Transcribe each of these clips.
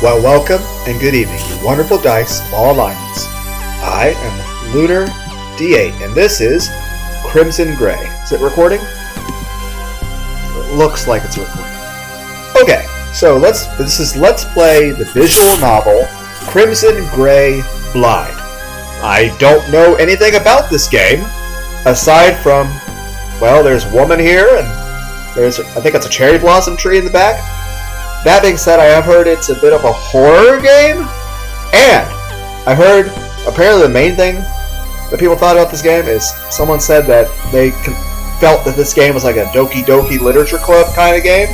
Well, welcome and good evening, you wonderful dice of all alignments. I am Lunar D8, and this is Crimson Gray. Is it recording? It looks like it's recording. Okay, so let's play the visual novel Crimson Gray Blind. I don't know anything about this game, aside from, well, there's a woman here, and I think it's a cherry blossom tree in the back. That being said, I have heard it's a bit of a horror game, and I heard apparently the main thing that people thought about this game is someone said that they felt that this game was like a Doki Literature Club kind of game.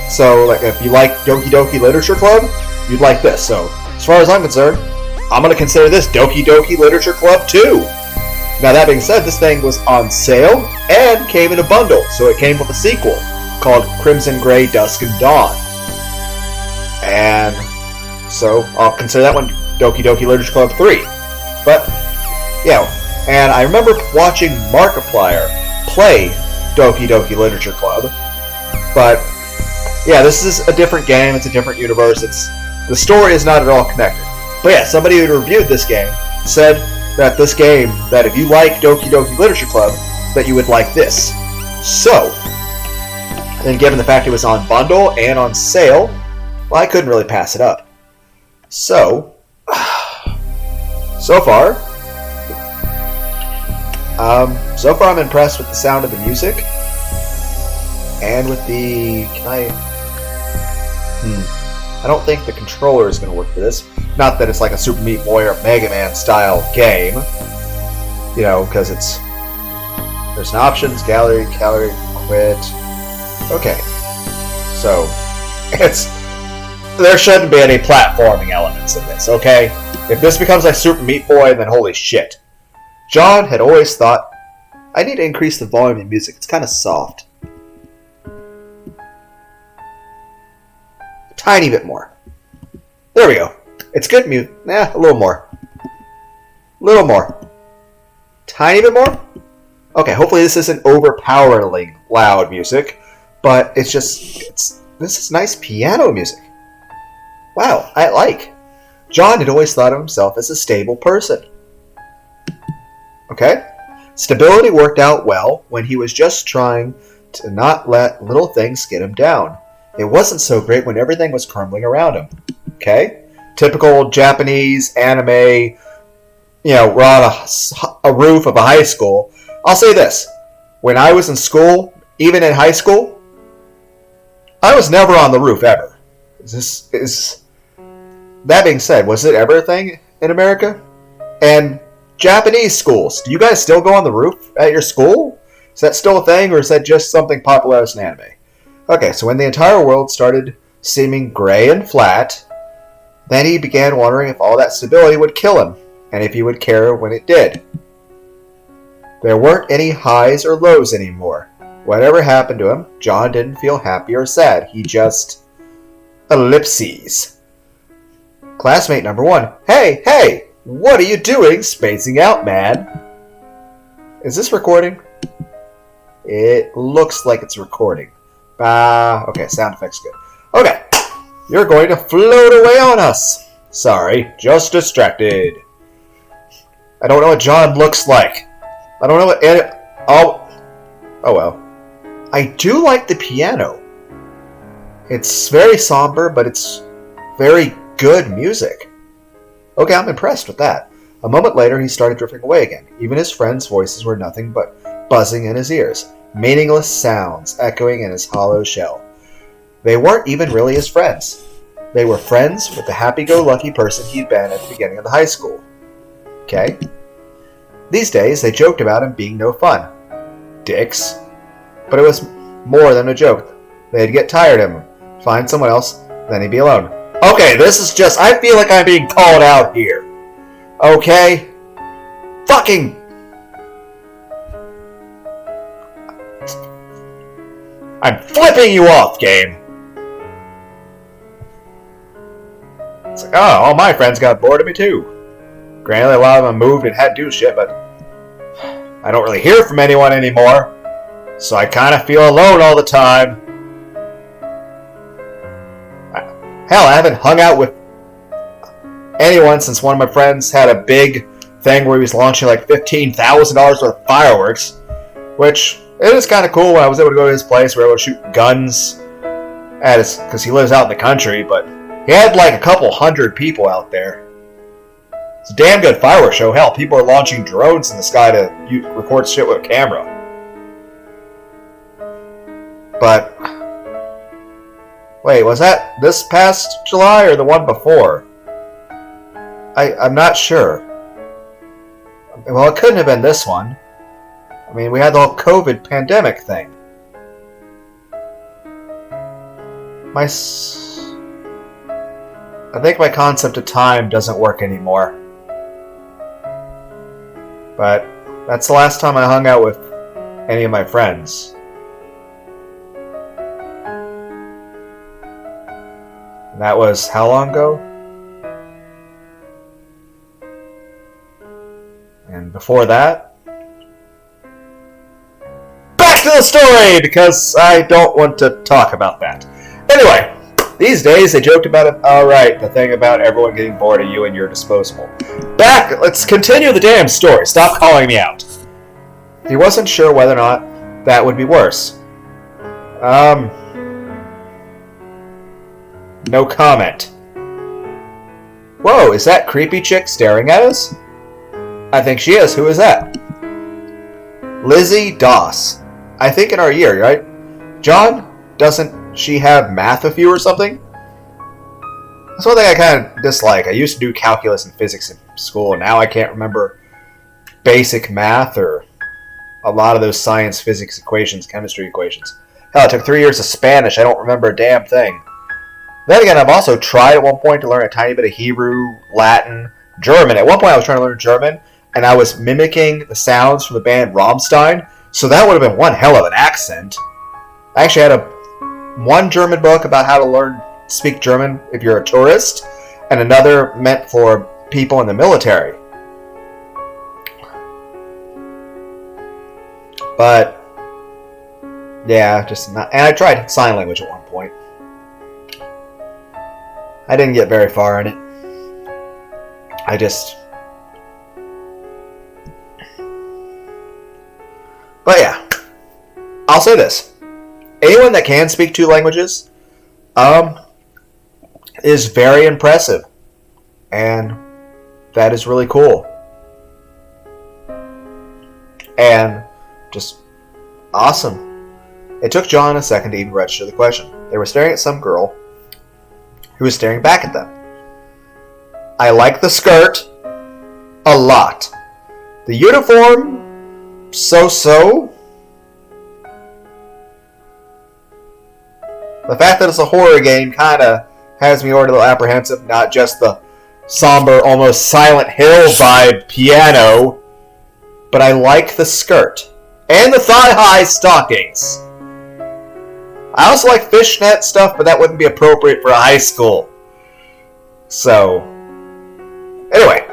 So, like, if you like Doki Literature Club, you'd like this. So, as far as I'm concerned, I'm going to consider this Doki Literature Club 2. Now, that being said, this thing was on sale and came in a bundle, so it came with a sequel called Crimson Gray Dusk and Dawn. And so I'll consider that one Doki Literature Club 3. But, yeah, and I remember watching Markiplier play Doki Literature Club. But, yeah, this is a different game, it's a different universe, the story is not at all connected. But yeah, somebody who reviewed this game said that this game, that if you like Doki Literature Club, that you would like this. So, and given the fact it was on bundle and on sale, well, I couldn't really pass it up. So far I'm impressed with the sound of the music and with the. I don't think the controller is going to work for this. Not that it's like a Super Meat Boy or Mega Man style game, you know, because there's an options gallery, quit. Okay, so there shouldn't be any platforming elements in this, okay? If this becomes like Super Meat Boy, then holy shit. John had always thought, I need to increase the volume of music. It's kind of soft. A tiny bit more. There we go. It's good music. A little more. Little more. Tiny bit more? Okay, hopefully this isn't overpoweringly loud music, but this is nice piano music. Wow, I like. John had always thought of himself as a stable person. Okay? Stability worked out well when he was just trying to not let little things get him down. It wasn't so great when everything was crumbling around him. Okay? Typical Japanese anime, you know, we're on a roof of a high school. I'll say this. When I was in school, even in high school, I was never on the roof ever. That being said, was it ever a thing in America? And Japanese schools, do you guys still go on the roof at your school? Is that still a thing, or is that just something popular as an anime? Okay, so when the entire world started seeming gray and flat, then he began wondering if all that stability would kill him, and if he would care when it did. There weren't any highs or lows anymore. Whatever happened to him, John didn't feel happy or sad. He just... ellipses. Classmate number 1. Hey! What are you doing spacing out, man? Is this recording? It looks like it's recording. Okay, sound effects good. Okay, you're going to float away on us. Sorry, just distracted. I don't know what John looks like. I don't know what... Oh well. I do like the piano. It's very somber, but it's very good music. Okay, I'm impressed with that. A moment later, he started drifting away again. Even his friends' voices were nothing but buzzing in his ears. Meaningless sounds echoing in his hollow shell. They weren't even really his friends. They were friends with the happy-go-lucky person he'd been at the beginning of the high school. Okay? These days, they joked about him being no fun. Dicks. But it was more than a joke. They'd get tired of him, find someone else, then he'd be alone. Okay, this is just... I feel like I'm being called out here. Okay? Fucking... I'm flipping you off, game. It's like, oh, all my friends got bored of me too. Granted, a lot of them moved and had to do shit, but I don't really hear from anyone anymore. So I kind of feel alone all the time. Hell, I haven't hung out with anyone since one of my friends had a big thing where he was launching like $15,000 worth of fireworks, which it is kind of cool. When I was able to go to his place, we were able to shoot guns at his, because he lives out in the country, but he had like a couple hundred people out there. It's a damn good fireworks show. Hell, people are launching drones in the sky to record shit with a camera. But wait, was that this past July or the one before? I'm not sure. Well, it couldn't have been this one. I mean, we had the whole COVID pandemic thing. I think my concept of time doesn't work anymore. But that's the last time I hung out with any of my friends. And that was how long ago? And before that? Back to the story, because I don't want to talk about that. Anyway, these days they joked about it. Alright, the thing about everyone getting bored of you and your disposable. Back, let's continue the damn story. Stop calling me out. He wasn't sure whether or not that would be worse. No comment. Whoa, is that creepy chick staring at us? I think she is. Who is that? Lizzie Doss. I think in our year, right? John, doesn't she have math with you or something? That's one thing I kind of dislike. I used to do calculus and physics in school, and now I can't remember basic math or a lot of those science, physics equations, chemistry equations. Hell, it took 3 years of Spanish. I don't remember a damn thing. Then again, I've also tried at one point to learn a tiny bit of Hebrew, Latin, German. At one point I was trying to learn German, and I was mimicking the sounds from the band Rammstein, so that would have been one hell of an accent. I actually had one German book about how to speak German if you're a tourist, and another meant for people in the military. But, yeah, just not. And I tried sign language at one point. I didn't get very far in it. But yeah, I'll say this. Anyone that can speak 2 languages, is very impressive. And that is really cool. And just awesome. It took John a second to even register the question. They were staring at some girl who was staring back at them. I like the skirt a lot. The uniform, so-so. The fact that it's a horror game kind of has me a little apprehensive, not just the somber, almost Silent Hill vibe piano, but I like the skirt. And the thigh-high stockings. I also like fishnet stuff, but that wouldn't be appropriate for a high school. So, anyway.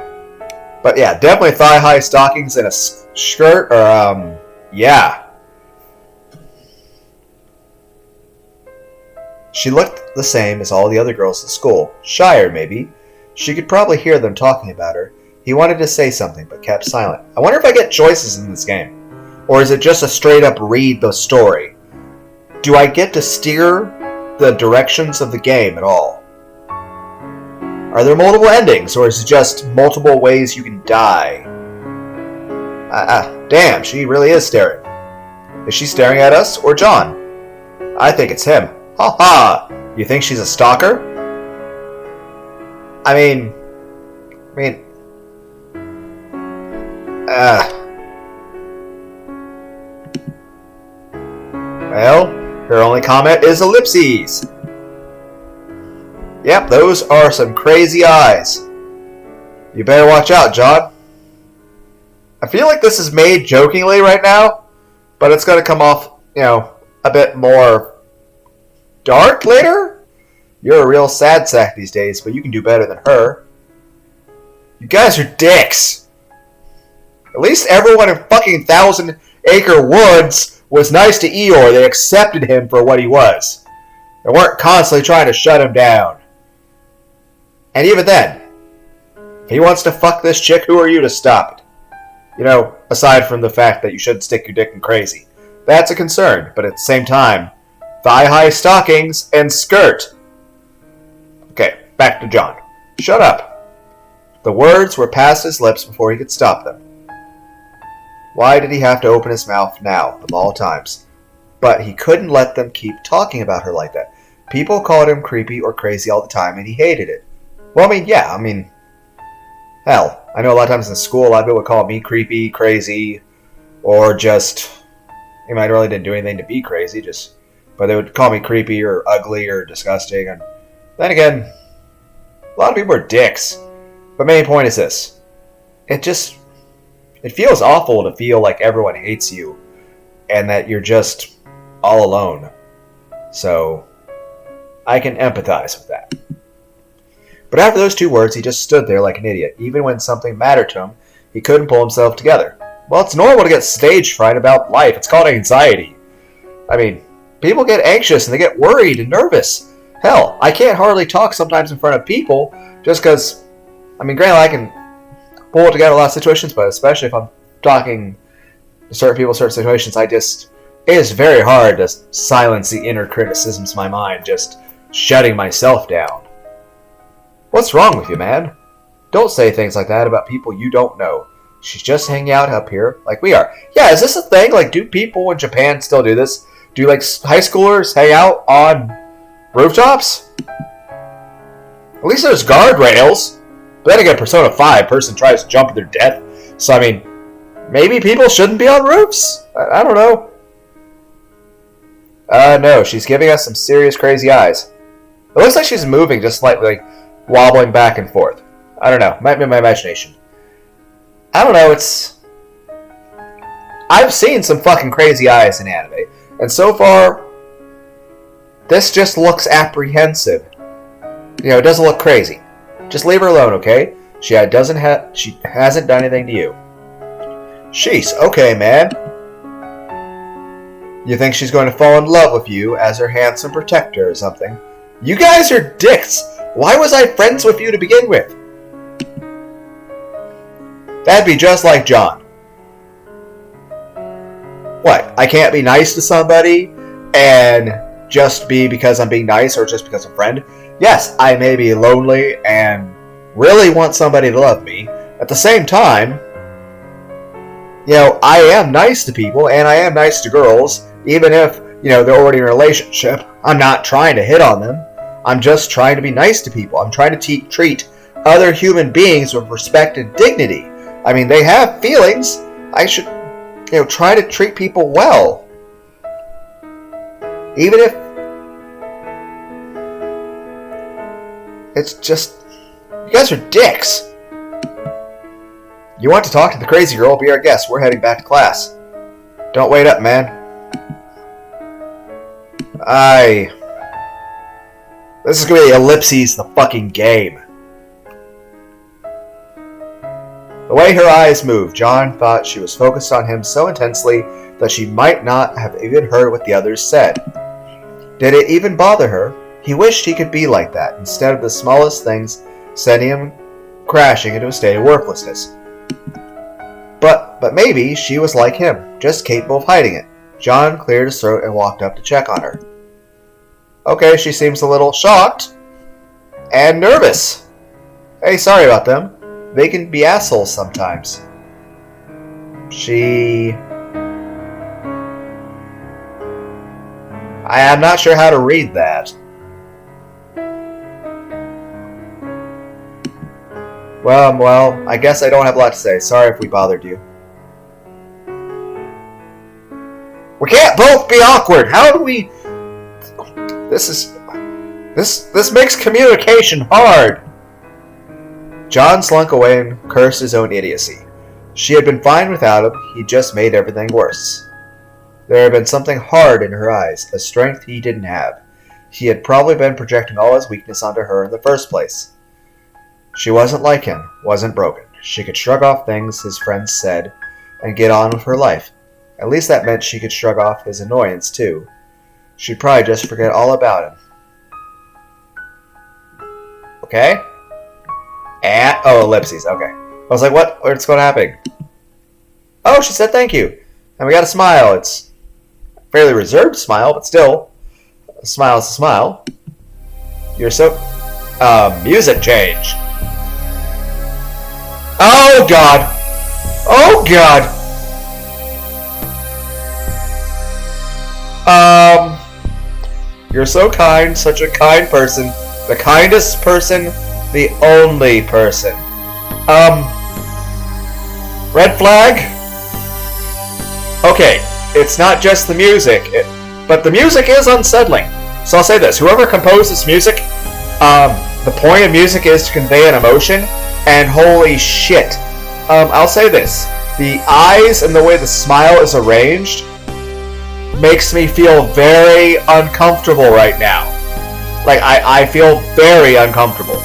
But yeah, definitely thigh-high stockings and a skirt, or, yeah. She looked the same as all the other girls at school. Shyer, maybe. She could probably hear them talking about her. He wanted to say something, but kept silent. I wonder if I get choices in this game. Or is it just a straight-up read the story? Do I get to steer the directions of the game at all? Are there multiple endings, or is it just multiple ways you can die? Damn, she really is staring. Is she staring at us, or John? I think it's him. Ha ha! You think she's a stalker? I mean... Well, her only comment is ellipses. Yep, those are some crazy eyes. You better watch out, John. I feel like this is made jokingly right now, but it's going to come off, a bit more dark later. You're a real sad sack these days, but you can do better than her. You guys are dicks. At least everyone in fucking Thousand Acre Woods was nice to Eeyore. They accepted him for what he was. They weren't constantly trying to shut him down. And even then, if he wants to fuck this chick, who are you to stop it? You know, aside from the fact that you shouldn't stick your dick in crazy. That's a concern, but at the same time, thigh-high stockings and skirt. Okay, back to John. Shut up. The words were past his lips before he could stop them. Why did he have to open his mouth now, of all times? But he couldn't let them keep talking about her like that. People called him creepy or crazy all the time, and he hated it. Well, hell, I know a lot of times in school, a lot of people would call me creepy, crazy, or just, I really didn't do anything to be crazy, but they would call me creepy or ugly or disgusting, and then again, a lot of people are dicks. But main point is this. It feels awful to feel like everyone hates you, and that you're just all alone. So, I can empathize with that. But after those 2 words, he just stood there like an idiot. Even when something mattered to him, he couldn't pull himself together. Well, it's normal to get stage fright about life. It's called anxiety. People get anxious and they get worried and nervous. Hell, I can't hardly talk sometimes in front of people just because, granted, I can pull it together a lot of situations, but especially if I'm talking to certain people, certain situations, it is very hard to silence the inner criticisms in my mind, just shutting myself down. What's wrong with you, man? Don't say things like that about people you don't know. She's just hanging out up here like we are. Yeah, is this a thing? Do people in Japan still do this? Do high schoolers hang out on rooftops? At least there's guardrails. But then again, Persona 5, person tries to jump to their death. So, maybe people shouldn't be on roofs? I don't know. No, she's giving us some serious crazy eyes. It looks like she's moving just slightly, wobbling back and forth. I don't know. Might be my imagination. I don't know, I've seen some fucking crazy eyes in anime, and so far, this just looks apprehensive. It doesn't look crazy. Just leave her alone, okay? She hasn't done anything to you. Sheesh, okay, man. You think she's going to fall in love with you as her handsome protector or something? You guys are dicks! Why was I friends with you to begin with? That'd be just like John. What, I can't be nice to somebody and just be because I'm being nice or just because I'm a friend? Yes, I may be lonely and really want somebody to love me. At the same time, I am nice to people and I am nice to girls, even if, they're already in a relationship. I'm not trying to hit on them. I'm just trying to be nice to people. I'm trying to treat other human beings with respect and dignity. They have feelings. I should, try to treat people well. Even if it's just, you guys are dicks. You want to talk to the crazy girl? Be our guest. We're heading back to class. Don't wait up, man. This is going to be ellipses the fucking game. The way her eyes moved, John thought she was focused on him so intensely that she might not have even heard what the others said. Did it even bother her? He wished he could be like that, instead of the smallest things sending him crashing into a state of worthlessness. But maybe she was like him, just capable of hiding it. John cleared his throat and walked up to check on her. Okay, she seems a little shocked and nervous. Hey, sorry about them. They can be assholes sometimes. I am not sure how to read that. Well, I guess I don't have a lot to say. Sorry if we bothered you. We can't both be awkward. How do we... This makes communication hard. John slunk away and cursed his own idiocy. She had been fine without him. He just made everything worse. There had been something hard in her eyes, a strength he didn't have. He had probably been projecting all his weakness onto her in the first place. She wasn't like him, wasn't broken. She could shrug off things his friends said and get on with her life. At least that meant she could shrug off his annoyance, too. She'd probably just forget all about him. Okay? Ellipses. Okay. I was like, what? What's going to happen? Oh, she said thank you. And we got a smile. It's a fairly reserved smile, but still, a smile is a smile. You're so... music change. Oh, God. Oh, God. You're so kind, such a kind person. The kindest person, the only person. Red flag? Okay, it's not just the music, but the music is unsettling. So I'll say this, whoever composed this music, the point of music is to convey an emotion, and holy shit. I'll say this, the eyes and the way the smile is arranged makes me feel very uncomfortable right now. Like, I feel very uncomfortable.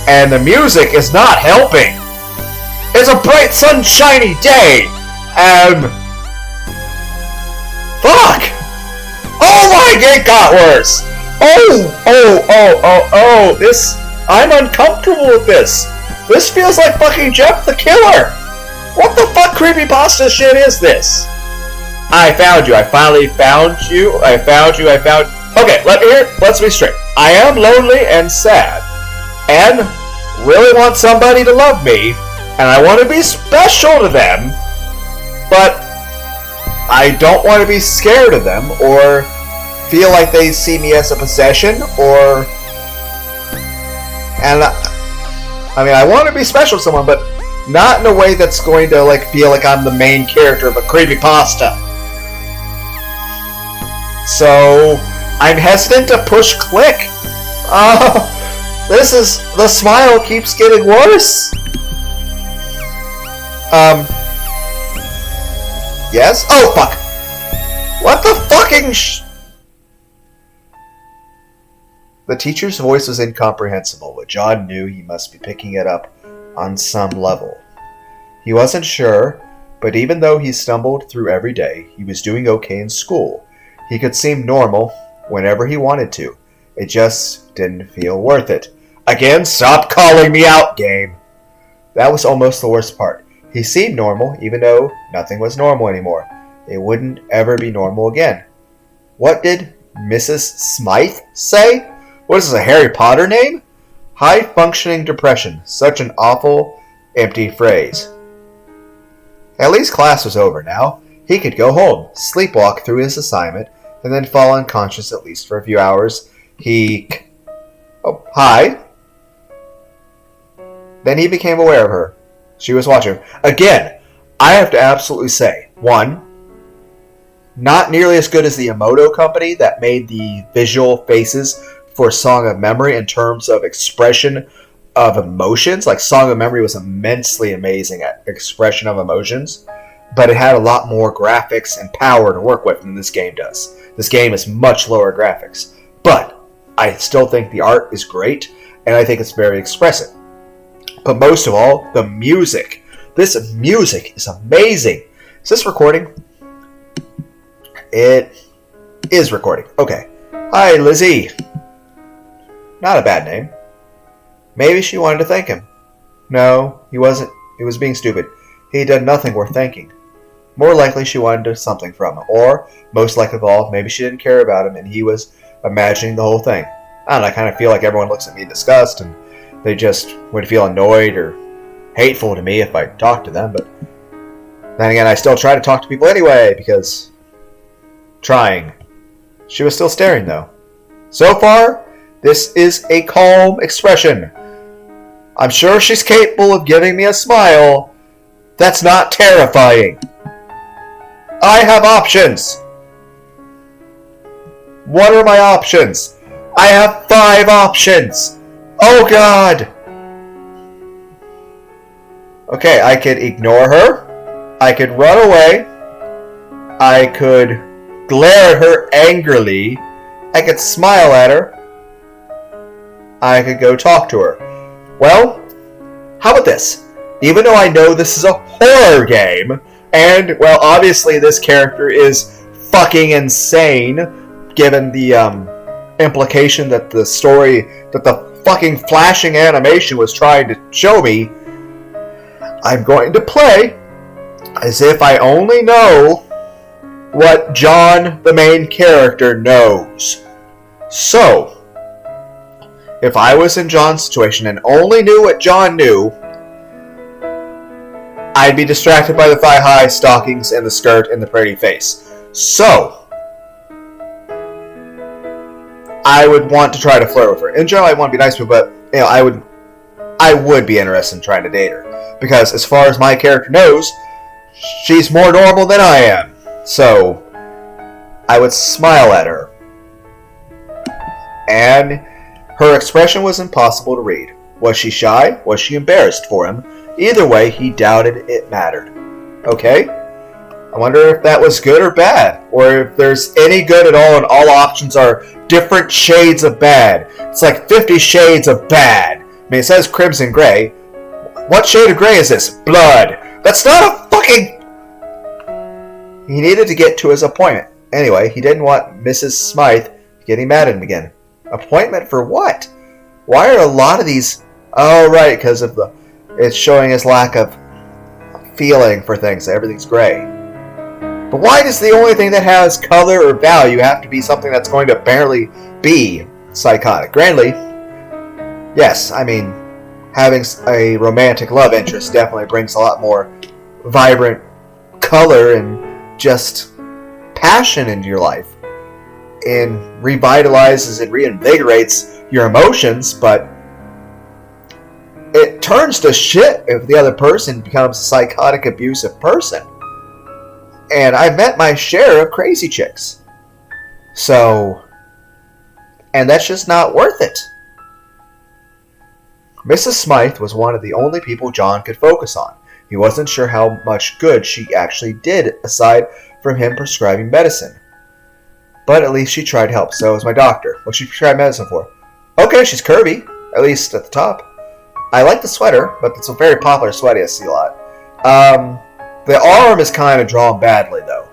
And the music is not helping. It's a bright, sunshiny day, and... Fuck! Oh my, it got worse! Oh, this... I'm uncomfortable with this. This feels like fucking Jeff the Killer. What the fuck creepypasta shit is this? I found you. I finally found you. Okay, let's be straight. I am lonely and sad, and really want somebody to love me, and I want to be special to them, but I don't want to be scared of them, or feel like they see me as a possession, or... And, I mean, I want to be special to someone, but not in a way that's going to, like, feel like I'm the main character of a creepypasta. So, I'm hesitant to push click. The smile keeps getting worse. Yes? Oh, fuck. What the fucking The teacher's voice was incomprehensible, but John knew he must be picking it up on some level. He wasn't sure, but even though he stumbled through every day, he was doing okay in school. He could seem normal whenever he wanted to. It just didn't feel worth it. Again, stop calling me out, game. That was almost the worst part. He seemed normal, even though nothing was normal anymore. It wouldn't ever be normal again. What did Mrs. Smythe say? What is this, a Harry Potter name? High-functioning depression. Such an awful, empty phrase. At least class was over now. He could go home, sleepwalk through his assignment, and then fall unconscious at least for a few hours. Oh, hi. Then he became aware of her. She was watching him. Again, I have to absolutely say, one, not nearly as good as the Emoto company that made the visual faces for Song of Memory in terms of expression of emotions. Like, Song of Memory was immensely amazing at expression of emotions, but it had a lot more graphics and power to work with than this game does. This game is much lower graphics, but I still think the art is great, and I think it's very expressive. But most of all, the music. This music is amazing. Is this recording? It is recording. Okay. Hi, Lizzie. Not a bad name. Maybe she wanted to thank him. No, he wasn't. He was being stupid. He did nothing worth thanking. More likely she wanted something from him. Or, most likely of all, maybe she didn't care about him and he was imagining the whole thing. I don't know, I kind of feel like everyone looks at me in disgust and they just would feel annoyed or hateful to me if I talked to them, but then again, I still try to talk to people anyway, because... Trying. She was still staring, though. So far, this is a calm expression. I'm sure she's capable of giving me a smile. That's not terrifying. I have options. What are my options? I have 5 options. Oh God! Okay, I could ignore her. I could run away. I could glare at her angrily. I could smile at her. I could go talk to her. Well, how about this? Even though I know this is a horror game, and, well, obviously this character is fucking insane, given the implication that the fucking flashing animation was trying to show me, I'm going to play as if I only know what John, the main character, knows. So, if I was in John's situation and only knew what John knew, I'd be distracted by the thigh-high stockings and the skirt and the pretty face. So, I would want to try to flirt with her. In general, I want to be nice to her, but I would be interested in trying to date her. Because as far as my character knows, she's more normal than I am. So, I would smile at her. And her expression was impossible to read. Was she shy? Was she embarrassed for him? Either way, he doubted it mattered. Okay? I wonder if that was good or bad. Or if there's any good at all and all options are different shades of bad. It's like 50 shades of bad. I mean, it says crimson gray. What shade of gray is this? Blood. That's not a fucking... He needed to get to his appointment. Anyway, he didn't want Mrs. Smythe getting mad at him again. Appointment for what? Why are a lot of these... Oh, right, because of the... It's showing his lack of feeling for things. Everything's gray. But why does the only thing that has color or value have to be something that's going to barely be psychotic? Granted, yes, I mean, having a romantic love interest definitely brings a lot more vibrant color and just passion into your life. And revitalizes and reinvigorates your emotions, but it turns to shit if the other person becomes a psychotic, abusive person. And I've met my share of crazy chicks. So, and that's just not worth it. Mrs. Smythe was one of the only people John could focus on. He wasn't sure how much good she actually did, aside from him prescribing medicine. But at least she tried to help. So was my doctor. What's she prescribed medicine for? Okay, she's curvy, at least at the top. I like the sweater, but it's a very popular sweater I see a lot. The arm is kind of drawn badly, though.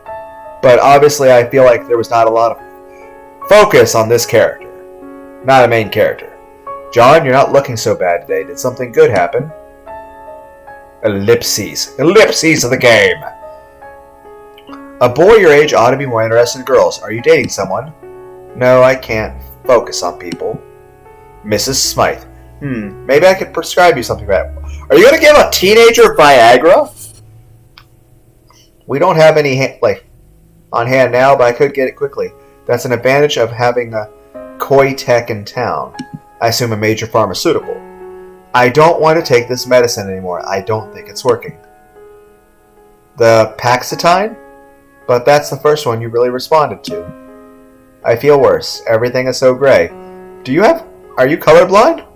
But obviously, I feel like there was not a lot of focus on this character. Not a main character. John, you're not looking so bad today. Did something good happen? Ellipses. Ellipses of the game. A boy your age ought to be more interested in girls. Are you dating someone? No, I can't focus on people. Mrs. Smythe. Maybe I could prescribe you something bad. Are you going to give a teenager Viagra? We don't have any on hand now, but I could get it quickly. That's an advantage of having a koi tech in town. I assume a major pharmaceutical. I don't want to take this medicine anymore. I don't think it's working. The Paxitine? But that's the first one you really responded to. I feel worse. Everything is so gray. Are you colorblind?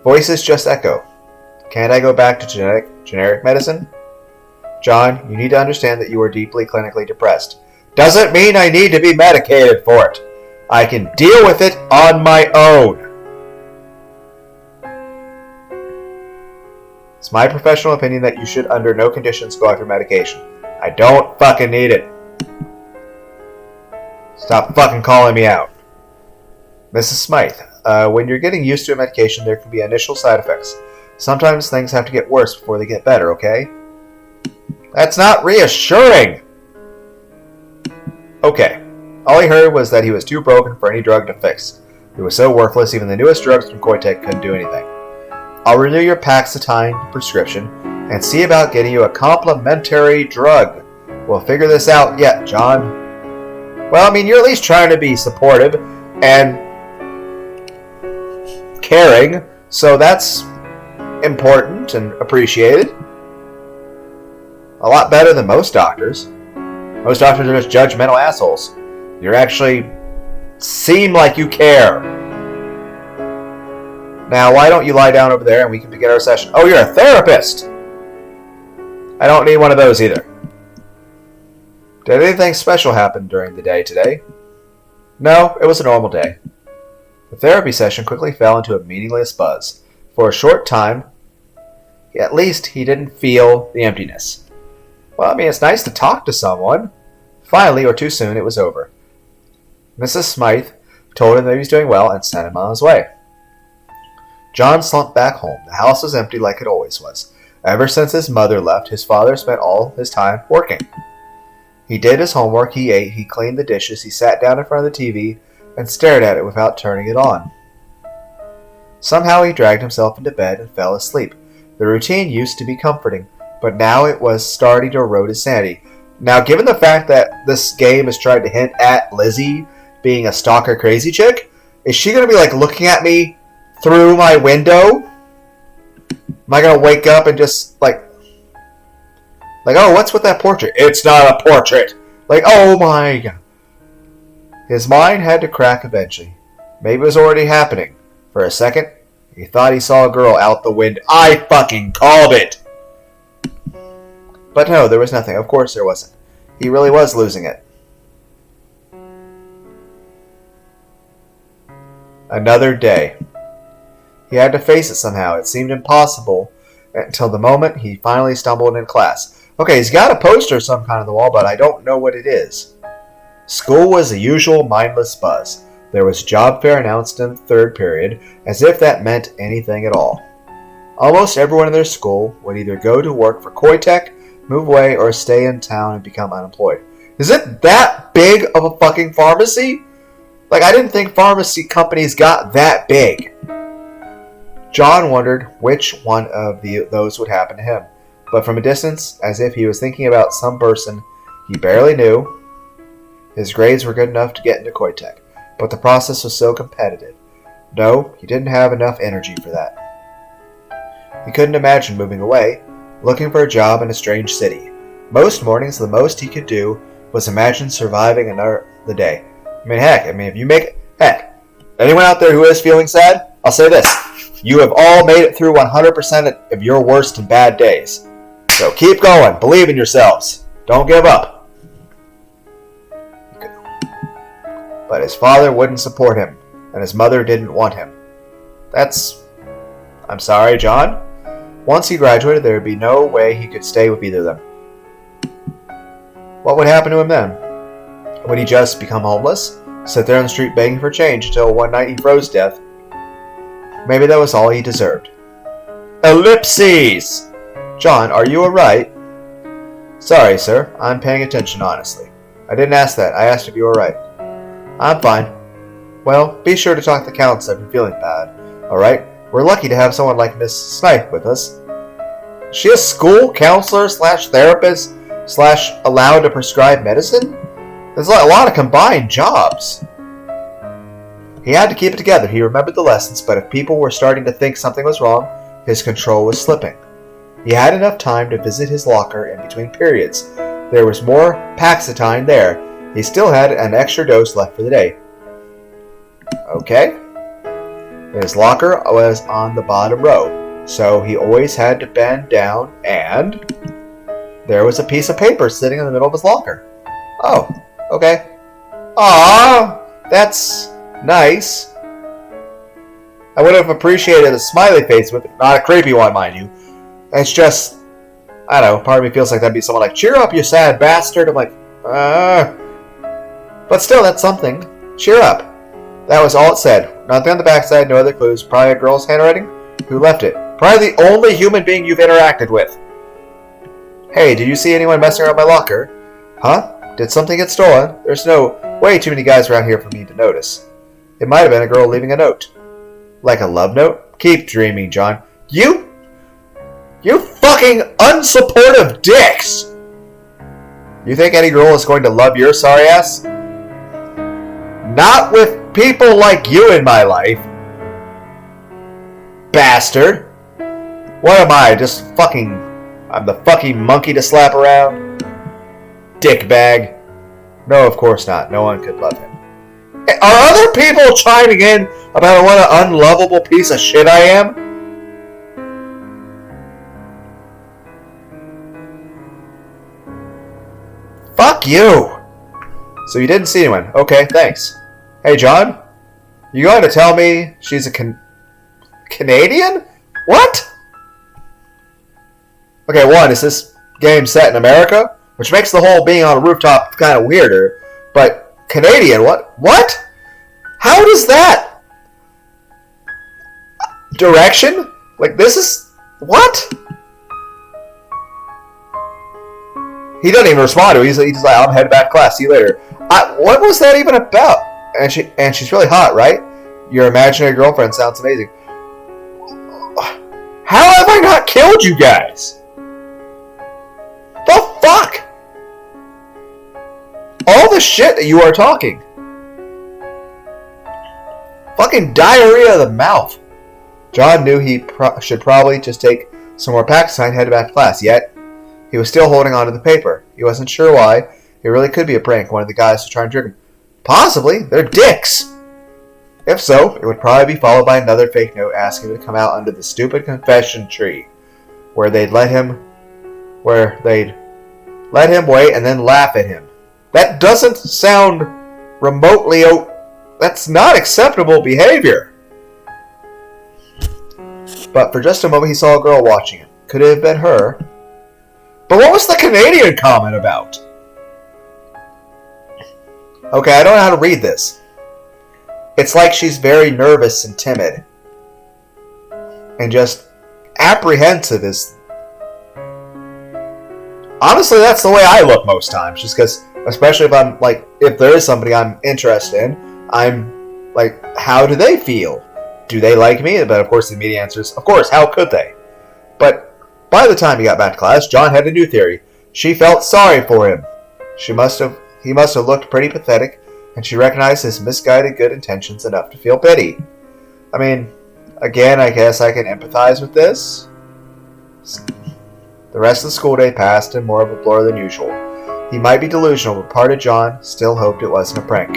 Voices just echo. Can't I go back to generic medicine? John, you need to understand that you are deeply clinically depressed. Doesn't mean I need to be medicated for it. I can deal with it on my own. It's my professional opinion that you should under no conditions go off your medication. I don't fucking need it. Stop fucking calling me out. Mrs. Smythe, when you're getting used to a medication, there can be initial side effects. Sometimes things have to get worse before they get better, okay? That's not reassuring! Okay. All he heard was that he was too broken for any drug to fix. He was so worthless, even the newest drugs from Koitek couldn't do anything. I'll renew your Paxitine prescription and see about getting you a complementary drug. We'll figure this out yet, John. Well, I mean, you're at least trying to be supportive and caring, so that's important and appreciated. A lot better than most doctors. Most doctors are just judgmental assholes. You actually seem like you care. Now, why don't you lie down over there and we can begin our session? Oh, you're a therapist! I don't need one of those either. Did anything special happen during the day today? No, it was a normal day. The therapy session quickly fell into a meaningless buzz. For a short time, at least he didn't feel the emptiness. Well, I mean, it's nice to talk to someone. Finally, or too soon, it was over. Mrs. Smythe told him that he was doing well and sent him on his way. John slunk back home. The house was empty like it always was. Ever since his mother left, his father spent all his time working. He did his homework, he ate, he cleaned the dishes, he sat down in front of the TV and stared at it without turning it on. Somehow he dragged himself into bed and fell asleep. The routine used to be comforting, but now it was starting to erode his sanity. Now, given the fact that this game has tried to hint at Lizzie being a stalker crazy chick, is she going to be like looking at me through my window? Am I going to wake up and just like, oh, what's with that portrait? It's not a portrait. Like, oh my God. His mind had to crack eventually. Maybe it was already happening. For a second, he thought he saw a girl out the window. I fucking called it! But no, there was nothing. Of course there wasn't. He really was losing it. Another day. He had to face it somehow. It seemed impossible until the moment he finally stumbled in class. Okay, he's got a poster of some kind on the wall, but I don't know what it is. School was the usual mindless buzz. There was job fair announced in the third period, as if that meant anything at all. Almost everyone in their school would either go to work for Koitek, move away, or stay in town and become unemployed. Is it that big of a fucking pharmacy? Like, I didn't think pharmacy companies got that big. John wondered which one of those would happen to him, but from a distance, as if he was thinking about some person he barely knew, his grades were good enough to get into Koitek, but the process was so competitive. No, he didn't have enough energy for that. He couldn't imagine moving away, looking for a job in a strange city. Most mornings, the most he could do was imagine surviving another day. If you make it, anyone out there who is feeling sad, I'll say this. You have all made it through 100% of your worst and bad days. So keep going. Believe in yourselves. Don't give up. But his father wouldn't support him, and his mother didn't want him. I'm sorry, John. Once he graduated, there would be no way he could stay with either of them. What would happen to him then? Would he just become homeless? Sit there on the street begging for change until one night he froze to death? Maybe that was all he deserved. Ellipses! John, are you alright? Sorry, sir. I'm paying attention, honestly. I didn't ask that. I asked if you were alright. I'm fine. Well, be sure to talk to the counselor if you're feeling bad. Alright? We're lucky to have someone like Miss Smythe with us. Is she a school counselor / therapist / allowed to prescribe medicine? There's a lot of combined jobs. He had to keep it together. He remembered the lessons, but if people were starting to think something was wrong, his control was slipping. He had enough time to visit his locker in between periods. There was more Paxitine there. He still had an extra dose left for the day. Okay. His locker was on the bottom row, so he always had to bend down, and there was a piece of paper sitting in the middle of his locker. Oh, okay. Aww, that's nice. I would have appreciated a smiley face with it, not a creepy one, mind you. It's just, I don't know, part of me feels like that'd be someone like, cheer up, you sad bastard. I'm like, But still, that's something. Cheer up. That was all it said. Nothing on the backside, no other clues. Probably a girl's handwriting? Who left it? Probably the only human being you've interacted with. Hey, did you see anyone messing around my locker? Huh? Did something get stolen? There's way too many guys around here for me to notice. It might have been a girl leaving a note. Like a love note? Keep dreaming, John. You fucking unsupportive dicks! You think any girl is going to love your sorry ass? Not with people like you in my life. Bastard. What am I, I'm the fucking monkey to slap around? Dickbag. No, of course not. No one could love him. Are other people chiming in about what an unlovable piece of shit I am? Fuck you! So you didn't see anyone. Okay, thanks. Hey, John? You going to tell me she's a Canadian? What? Okay, one, is this game set in America? Which makes the whole being on a rooftop kind of weirder. But Canadian, what? What? How does that? Direction? Like, this is... What? He doesn't even respond to it. He's like, I'm headed back to class. See you later. What was that even about? And she's really hot, right? Your imaginary girlfriend sounds amazing. How have I not killed you guys? The fuck? All the shit that you are talking. Fucking diarrhea of the mouth. John knew he should probably just take some more practice and head back to class. Yet, he was still holding on to the paper. He wasn't sure why. It really could be a prank. One of the guys was trying to trick him. Possibly. They're dicks. If so, it would probably be followed by another fake note asking him to come out under the stupid confession tree, where they'd let him wait and then laugh at him. That doesn't sound remotely... That's not acceptable behavior. But for just a moment, he saw a girl watching him. Could it have been her? But what was the Canadian comment about? Okay, I don't know how to read this. It's like she's very nervous and timid. And just apprehensive is... Honestly, that's the way I look most times. Just because, especially if I'm, like, if there is somebody I'm interested in, I'm, like, how do they feel? Do they like me? But, of course, the immediate answer is, of course, how could they? But by the time he got back to class, John had a new theory. She felt sorry for him. He must have looked pretty pathetic, and she recognized his misguided good intentions enough to feel pity. I mean, again, I guess I can empathize with this. The rest of the school day passed in more of a blur than usual. He might be delusional, but part of John still hoped it wasn't a prank.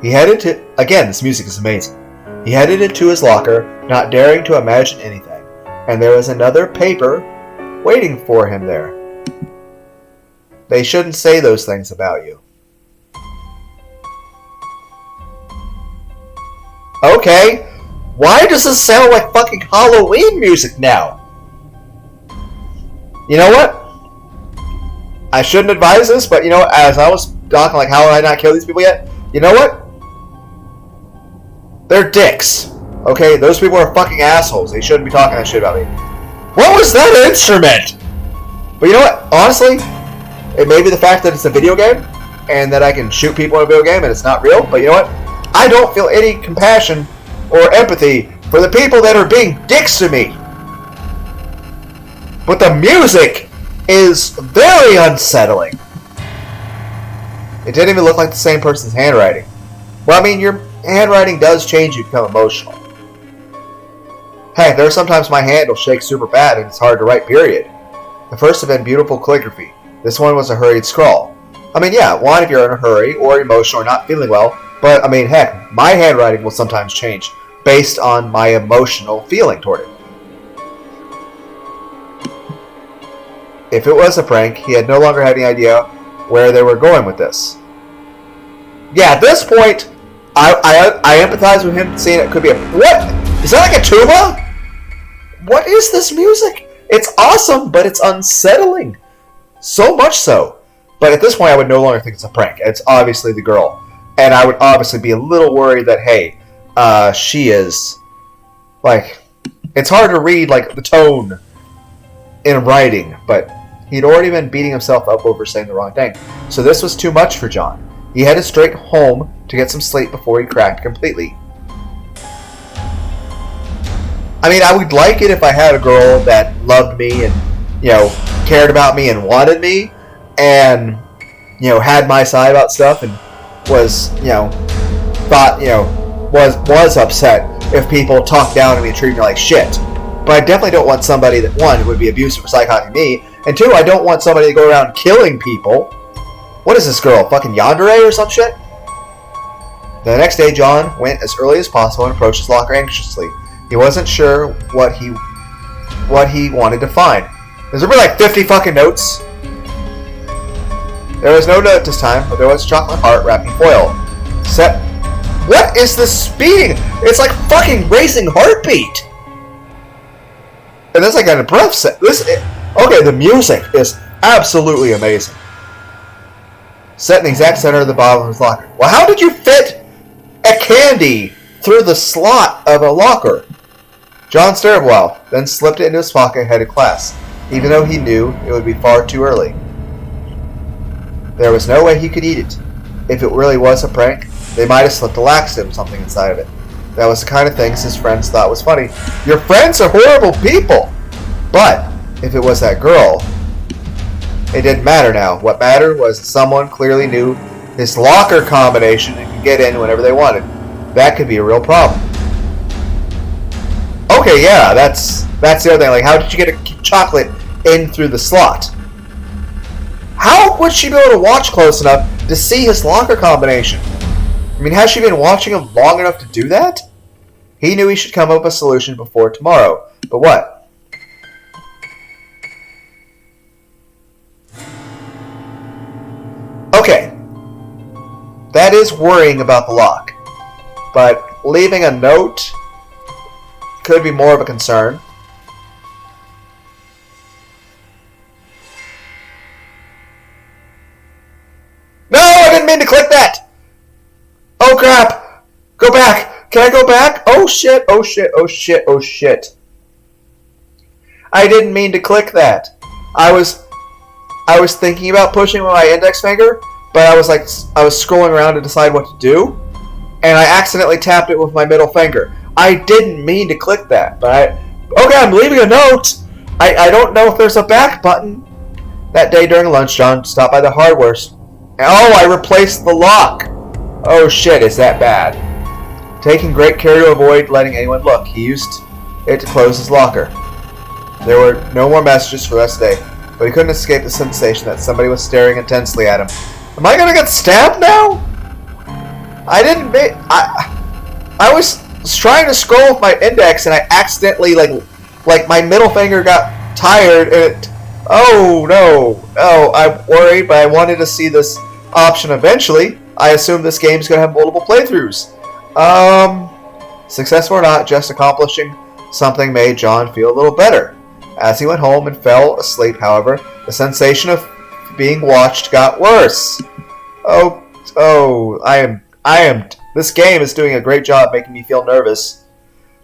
He headed to... Again, this music is amazing. He headed into his locker, not daring to imagine anything. And there was another paper waiting for him there. They shouldn't say those things about you. Okay, why does this sound like fucking Halloween music now? You know what? I shouldn't advise this, but you know what? As I was talking like, how have I not killed these people yet? You know what? They're dicks. Okay, those people are fucking assholes. They shouldn't be talking that shit about me. What was that instrument? But you know what? Honestly, it may be the fact that it's a video game and that I can shoot people in a video game and it's not real. But you know what? I don't feel any compassion or empathy for the people that are being dicks to me. But the music is very unsettling. It didn't even look like the same person's handwriting. Well, I mean, your handwriting does change. You become emotional. Hey, there are sometimes my hand will shake super bad and it's hard to write, period. The first have been beautiful calligraphy. This one was a hurried scrawl. I mean, yeah, one if you're in a hurry or emotional or not feeling well, but I mean, heck, my handwriting will sometimes change based on my emotional feeling toward it. If it was a prank, he had no longer had any idea where they were going with this. Yeah, at this point, I empathize with him seeing it could be a... What? Is that like a tuba? What is this music? It's awesome, but it's unsettling. So much so. But at this point, I would no longer think it's a prank. It's obviously the girl. And I would obviously be a little worried that, hey, she is... Like, it's hard to read, like, the tone in writing, but he'd already been beating himself up over saying the wrong thing. So this was too much for John. He headed straight home to get some sleep before he cracked completely. I mean, I would like it if I had a girl that loved me and, you know, cared about me and wanted me and, you know, had my side about stuff and was, you know, thought, you know, was upset if people talked down to me and treated me like shit. But I definitely don't want somebody that, one, would be abusive or psychotic me, and two, I don't want somebody to go around killing people. What is this girl, fucking yandere or some shit? The next day, John went as early as possible and approached his locker anxiously. He wasn't sure what he wanted to find. There's really like 50 fucking notes. There was no note this time, but there was a chocolate heart wrapped in foil. What is this speeding? It's like fucking racing heartbeat. And that's like a breath set. Okay, the music is absolutely amazing. set in the exact center of the bottom of his locker. Well, how did you fit a candy through the slot of a locker? John stared a while, then slipped it into his pocket ahead of class, even though he knew it would be far too early. There was no way he could eat it. If it really was a prank, they might have slipped a laxative or something inside of it. That was the kind of things his friends thought was funny. Your friends are horrible people! But if it was that girl, it didn't matter now. What mattered was that someone clearly knew his locker combination and could get in whenever they wanted. That could be a real problem. Okay, yeah, that's the other thing. Like, how did you get a chocolate in through the slot? How would she be able to watch close enough to see his locker combination? I mean, has she been watching him long enough to do that? He knew he should come up with a solution before tomorrow. But what? Okay. That is worrying about the lock. But leaving a note could be more of a concern. No, I didn't mean to click that! Oh crap! Go back! Can I go back? Oh shit, oh shit, oh shit, oh shit. I didn't mean to click that. I was thinking about pushing with my index finger, but I was scrolling around to decide what to do, and I accidentally tapped it with my middle finger. I didn't mean to click that, but okay, I'm leaving a note! I don't know if there's a back button. That day during lunch, John stopped by the hardware store. Oh, I replaced the lock! Oh shit, is that bad? Taking great care to avoid letting anyone look, he used it to close his locker. There were no more messages for the rest of the day, but he couldn't escape the sensation that somebody was staring intensely at him. Am I gonna get stabbed now? I was trying to scroll with my index and I accidentally, like my middle finger got tired and it... Oh, no. Oh, I'm worried, but I wanted to see this option eventually. I assume this game's going to have multiple playthroughs. Successful or not, just accomplishing something made John feel a little better. As he went home and fell asleep, however, the sensation of being watched got worse. This game is doing a great job making me feel nervous.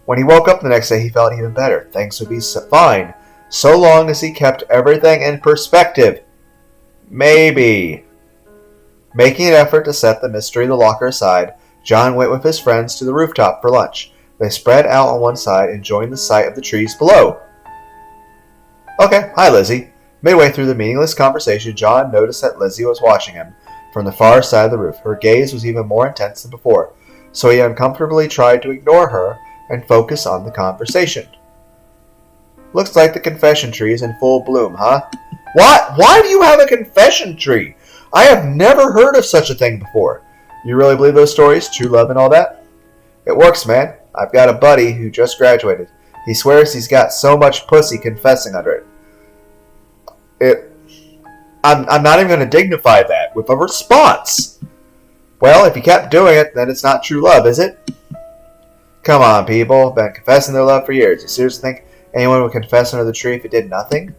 When he woke up the next day, he felt even better. Things would be fine. So long as he kept everything in perspective. Maybe. Making an effort to set the mystery of the locker aside, John went with his friends to the rooftop for lunch. They spread out on one side, enjoying the sight of the trees below. Okay, hi Lizzie. Midway through the meaningless conversation, John noticed that Lizzie was watching him from the far side of the roof. Her gaze was even more intense than before, so he uncomfortably tried to ignore her and focus on the conversation. Looks like the confession tree is in full bloom, huh? What? Why do you have a confession tree? I have never heard of such a thing before. You really believe those stories? True love and all that? It works, man. I've got a buddy who just graduated. He swears he's got so much pussy confessing under it. I'm not even going to dignify that with a response. Well, if you kept doing it, then it's not true love, is it? Come on, people. Been confessing their love for years. You seriously think anyone would confess under the tree if it did nothing?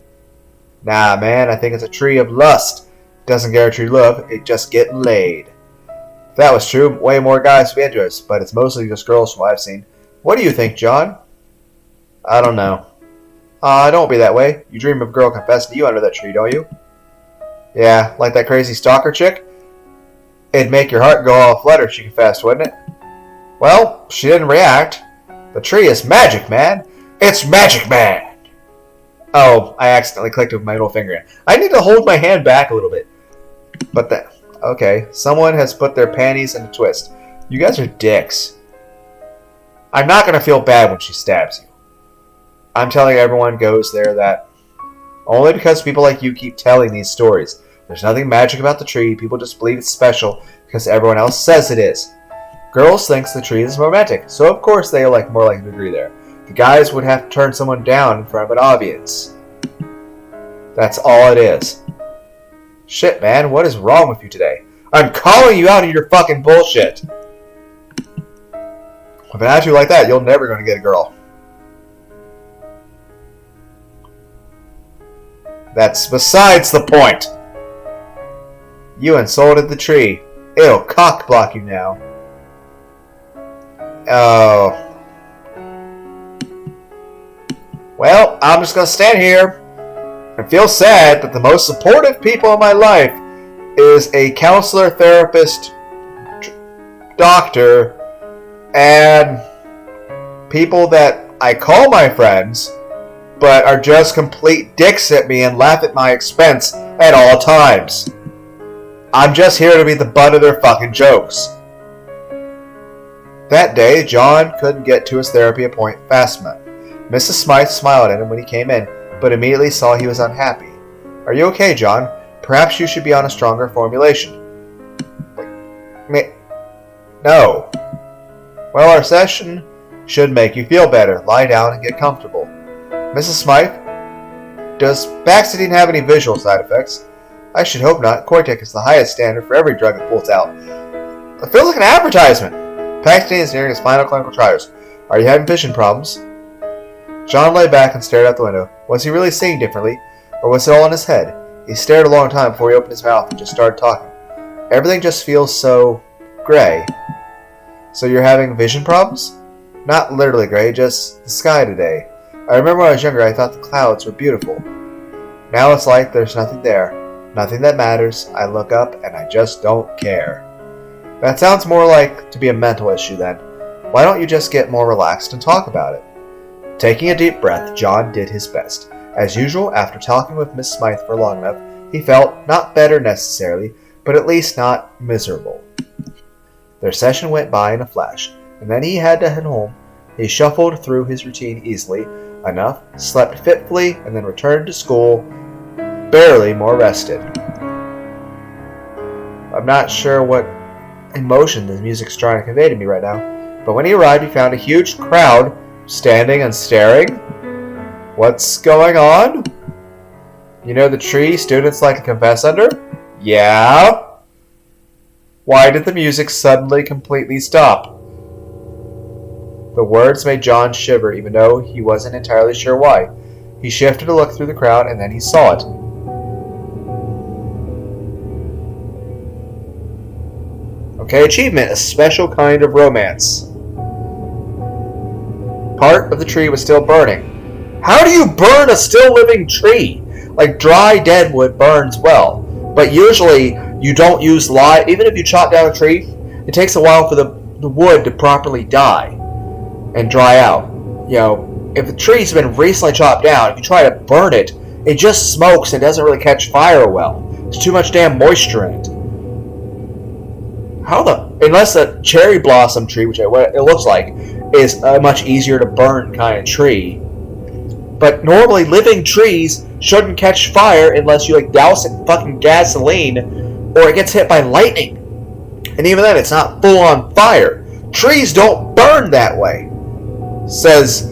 Nah, man, I think it's a tree of lust. Doesn't guarantee love, it just get laid. If that was true, way more guys would be into us, but it's mostly just girls from what I've seen. What do you think, John? I don't know. Don't be that way. You dream of a girl confessing to you under that tree, don't you? Yeah, like that crazy stalker chick? It'd make your heart go all flutter if she confessed, wouldn't it? Well, she didn't react. The tree is magic, man. It's magic, man! Oh, I accidentally clicked with my middle finger. I need to hold my hand back a little bit. But that... Okay, someone has put their panties in a twist. You guys are dicks. I'm not going to feel bad when she stabs you. I'm telling everyone goes there that... Only because people like you keep telling these stories. There's nothing magic about the tree. People just believe it's special because everyone else says it is. Girls think the tree is romantic, so of course they are more likely to agree there. The guys would have to turn someone down in front of an audience. That's all it is. Shit, man, what is wrong with you today? I'm calling you out on your fucking bullshit. With an attitude like that, you're never going to get a girl. That's besides the point. You insulted the tree. It'll cock block you now. Oh. Well, I'm just gonna stand here and feel sad that the most supportive people in my life is a counselor, therapist, doctor, and people that I call my friends, but are just complete dicks at me and laugh at my expense at all times. I'm just here to be the butt of their fucking jokes. That day, John couldn't get to his therapy appointment fast enough. Mrs. Smythe smiled at him when he came in, but immediately saw he was unhappy. Are you okay, John? Perhaps you should be on a stronger formulation. No. Well, our session should make you feel better. Lie down and get comfortable. Mrs. Smythe, does Baxidine have any visual side effects? I should hope not. Cortec is the highest standard for every drug it pulls out. It feels like an advertisement. Baxidine is nearing his final clinical trials. Are you having vision problems? John lay back and stared out the window. Was he really seeing differently, or was it all in his head? He stared a long time before he opened his mouth and just started talking. Everything just feels so gray. So you're having vision problems? Not literally gray, just the sky today. I remember when I was younger I thought the clouds were beautiful. Now it's like there's nothing there. Nothing that matters. I look up and I just don't care. That sounds more like to be a mental issue then. Why don't you just get more relaxed and talk about it? Taking a deep breath, John did his best. As usual, after talking with Miss Smythe for long enough, he felt not better necessarily, but at least not miserable. Their session went by in a flash, and then he had to head home. He shuffled through his routine easily enough, slept fitfully, and then returned to school, barely more rested. I'm not sure what emotion the music's trying to convey to me right now, but when he arrived, he found a huge crowd standing and staring. What's going on? You know the tree students like to confess under? Yeah. Why did the music suddenly completely stop? The words made John shiver, even though he wasn't entirely sure why. He shifted to look through the crowd, and then he saw it. Okay, achievement, a special kind of romance. Part of the tree was still burning. How do you burn a still living tree? Like dry dead wood burns well, but usually you don't use live. Even if you chop down a tree, it takes a while for the wood to properly die and dry out. You know, if the tree's been recently chopped down, if you try to burn it, it just smokes and doesn't really catch fire well. There's too much damn moisture in it. Unless a cherry blossom tree, which it looks like, is a much easier to burn kind of tree. But normally living trees shouldn't catch fire unless you douse it in fucking gasoline or it gets hit by lightning. And even then, it's not full on fire. Trees don't burn that way. Says,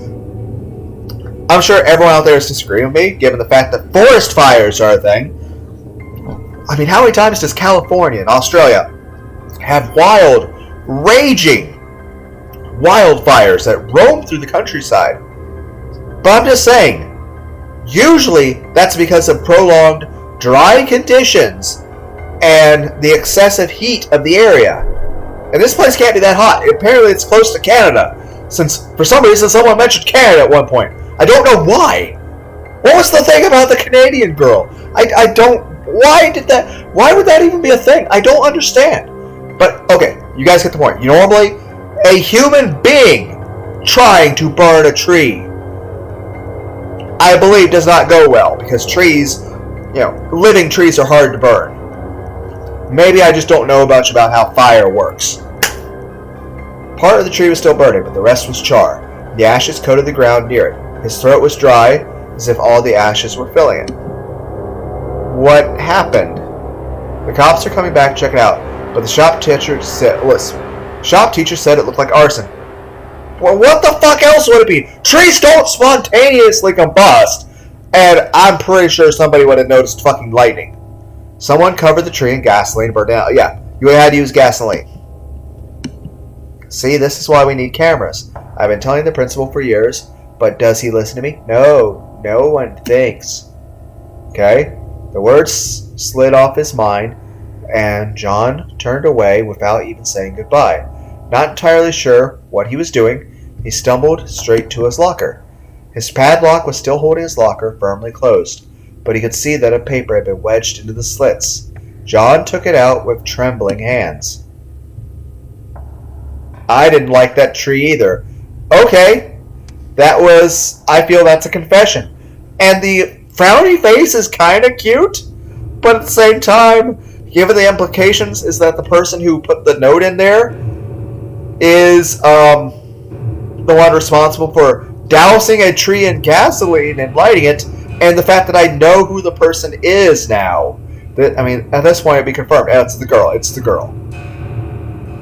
I'm sure everyone out there is disagreeing with me, given the fact that forest fires are a thing. I mean, how many times does California and Australia have wild, raging wildfires that roam through the countryside? But I'm just saying, usually that's because of prolonged dry conditions and the excessive heat of the area. And this place can't be that hot. Apparently it's close to Canada, since for some reason someone mentioned Canada at one point. I don't know why. What was the thing about the Canadian girl? Why would that even be a thing? I don't understand. But, okay, you guys get the point. Normally, a human being trying to burn a tree, I believe, does not go well, because trees, living trees are hard to burn. Maybe I just don't know much about how fire works. Part of the tree was still burning, but the rest was char. The ashes coated the ground near it. His throat was dry, as if all the ashes were filling it. What happened? The cops are coming back to check it out, but the shop teacher said it looked like arson. Well, what the fuck else would it be? Trees don't spontaneously combust, and I'm pretty sure somebody would have noticed fucking lightning. Someone covered the tree in gasoline and burned it out. Yeah, you had to use gasoline. See, this is why we need cameras. I've been telling the principal for years, but does he listen to me? No, no one thinks. Okay? The words slid off his mind, and John turned away without even saying goodbye. Not entirely sure what he was doing, he stumbled straight to his locker. His padlock was still holding his locker firmly closed, but he could see that a paper had been wedged into the slits. John took it out with trembling hands. I didn't like that tree either. Okay, I feel that's a confession. And the frowny face is kind of cute, but at the same time, given the implications, is that the person who put the note in there is the one responsible for dousing a tree in gasoline and lighting it, and the fact that I know who the person is now. At this point, it'd be confirmed. It's the girl. It's the girl.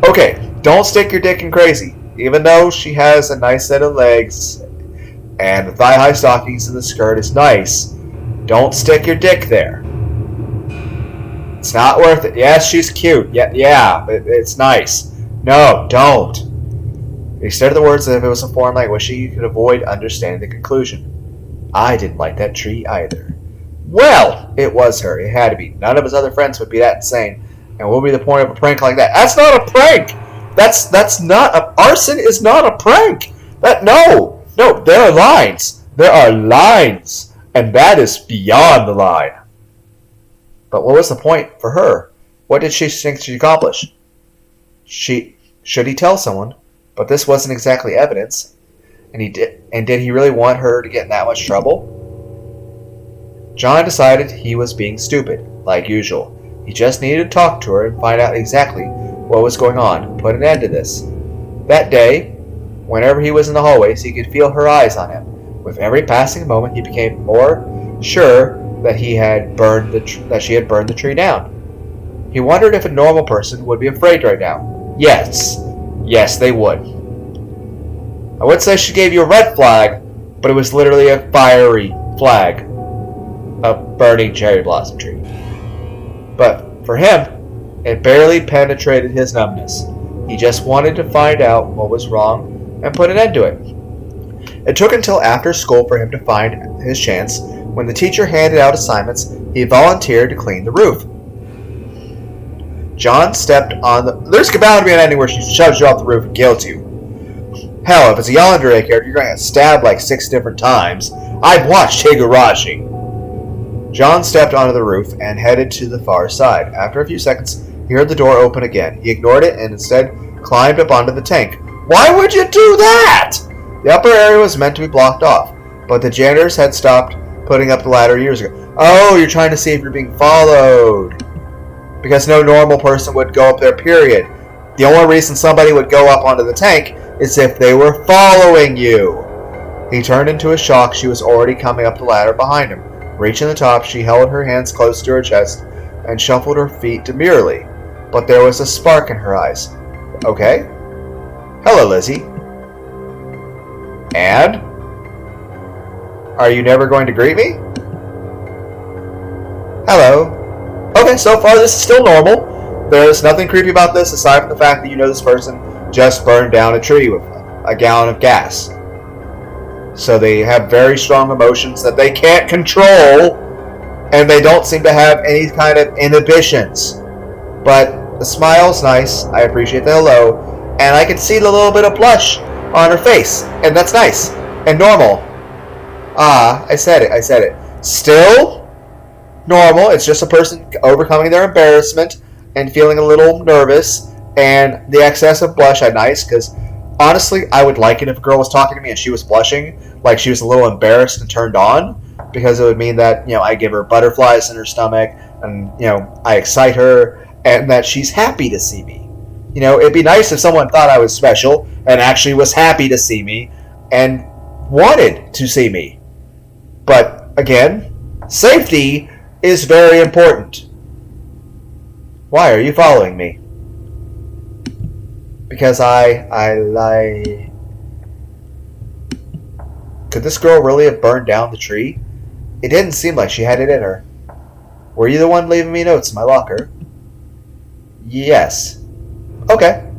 Okay, don't stick your dick in crazy. Even though she has a nice set of legs and the thigh-high stockings in the skirt is nice, don't stick your dick there. It's not worth it. Yes, she's cute. Yeah, it's nice. No, don't. He said the words as if it was a foreign language, so you could avoid understanding the conclusion. I didn't like that tree either. Well, it was her. It had to be. None of his other friends would be that insane. And what would be the point of a prank like that? That's not a prank! That's not a... Arson is not a prank! No, there are lines. There are lines. And that is beyond the line. But what was the point for her? What did she think she'd accomplish? Should he tell someone? But this wasn't exactly evidence. And did he really want her to get in that much trouble? John decided he was being stupid, like usual. He just needed to talk to her and find out exactly what was going on, put an end to this. That day, whenever he was in the hallways, he could feel her eyes on him. With every passing moment, he became more sure that she had burned the tree down. He wondered if a normal person would be afraid right now. Yes, they would. I would say she gave you a red flag, but it was literally a fiery flag. A burning cherry blossom tree. But for him, it barely penetrated his numbness. He just wanted to find out what was wrong and put an end to it. It took until after school for him to find his chance. When the teacher handed out assignments, he volunteered to clean the roof. John stepped on the... There's bound to be an ending where she shoves you off the roof and kills you. Hell, if it's a yandere character, you're going to get stabbed like 6 different times. I've watched Higurashi. John stepped onto the roof and headed to the far side. After a few seconds, he heard the door open again. He ignored it and instead climbed up onto the tank. Why would you do that? The upper area was meant to be blocked off, but the janitors had stopped putting up the ladder years ago. Oh, you're trying to see if you're being followed. Because no normal person would go up there, period. The only reason somebody would go up onto the tank is if they were following you. He turned into a shock. She was already coming up the ladder behind him. Reaching the top, she held her hands close to her chest and shuffled her feet demurely. But there was a spark in her eyes. Okay. Hello, Lizzie. And? Are you never going to greet me? Hello. Okay, so far this is still normal. There's nothing creepy about this aside from the fact that you know this person just burned down a tree with a gallon of gas. So they have very strong emotions that they can't control, and they don't seem to have any kind of inhibitions. But the smile's nice. I appreciate the hello, and I can see the little bit of blush on her face, and that's nice and normal. I said it. Still normal. It's just a person overcoming their embarrassment and feeling a little nervous, and the excess of blush are nice, because honestly, I would like it if a girl was talking to me and she was blushing, like she was a little embarrassed and turned on, because it would mean that, I give her butterflies in her stomach, and, I excite her, and that she's happy to see me. It'd be nice if someone thought I was special and actually was happy to see me and wanted to see me. But, again, safety is very important. Why are you following me? Because I lie. Could this girl really have burned down the tree? It didn't seem like she had it in her. Were you the one leaving me notes in my locker? Yes. Okay.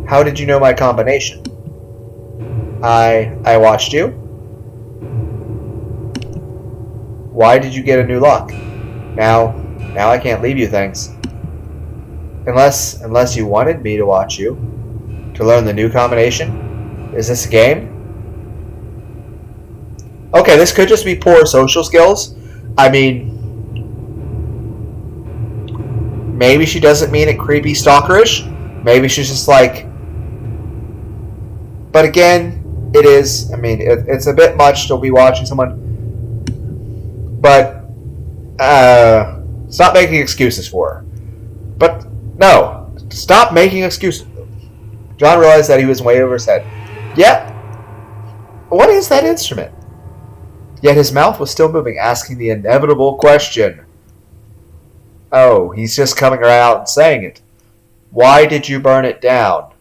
How did you know my combination? I watched you. Why did you get a new lock? Now, Now I can't leave you things. Unless you wanted me to watch you. To learn the new combination? Is this a game? Okay, this could just be poor social skills. I mean, maybe she doesn't mean it creepy stalkerish. Maybe she's just like... But again, it is... I mean, it's a bit much to be watching someone... But... stop making excuses for her. But, no. Stop making excuses. John realized that he was way over his head. Yeah. What is that instrument? Yet his mouth was still moving, asking the inevitable question. Oh, he's just coming around and saying it. Why did you burn it down?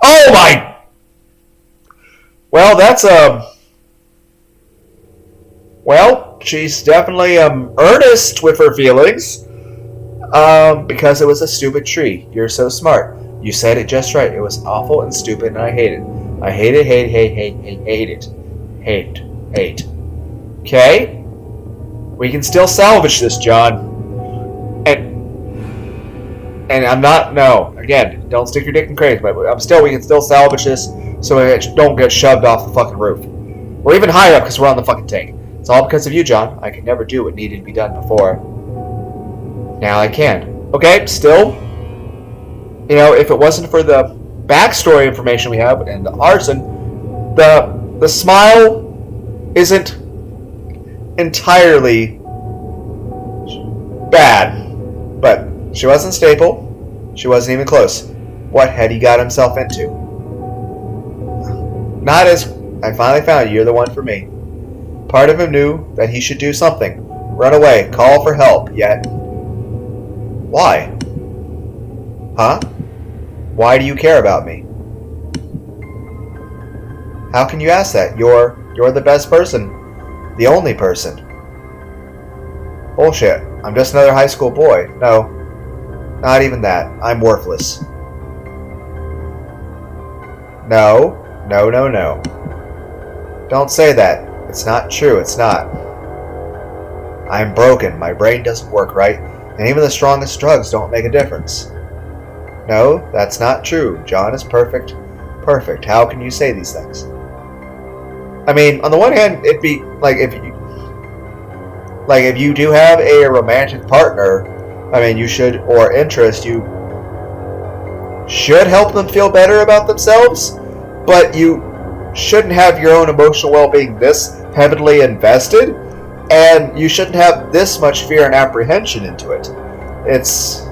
Oh my! Well, that's well, she's definitely earnest with her feelings. Because it was a stupid tree. You're so smart. You said it just right. It was awful and stupid, and I hate it. I hate it, hate it. Hate. Okay? We can still salvage this, John. And I'm not, no. Again, don't stick your dick in crazy, but we can still salvage this so it don't get shoved off the fucking roof. Or even higher up because we're on the fucking tank. It's all because of you, John. I could never do what needed to be done before. Now I can. Okay, still, you know, if it wasn't for the backstory information we have and the arson, the smile isn't entirely bad. But she wasn't stable. She wasn't even close. What had he got himself into? Not as I finally found you. You're the one for me. Part of him knew that he should do something. Run away. Call for help. Yet... Why? Huh? Why do you care about me? How can you ask that? You're the best person. The only person. Bullshit. I'm just another high school boy. No. Not even that. I'm worthless. No. Don't say that. It's not true. It's not. I'm broken. My brain doesn't work right. And even the strongest drugs don't make a difference. No, that's not true. John is perfect. Perfect. How can you say these things? I mean, on the one hand, it'd be like if you do have a romantic partner, I mean, you should, or interest, you should help them feel better about themselves, but you shouldn't have your own emotional well-being this heavily invested. And you shouldn't have this much fear and apprehension into it. It's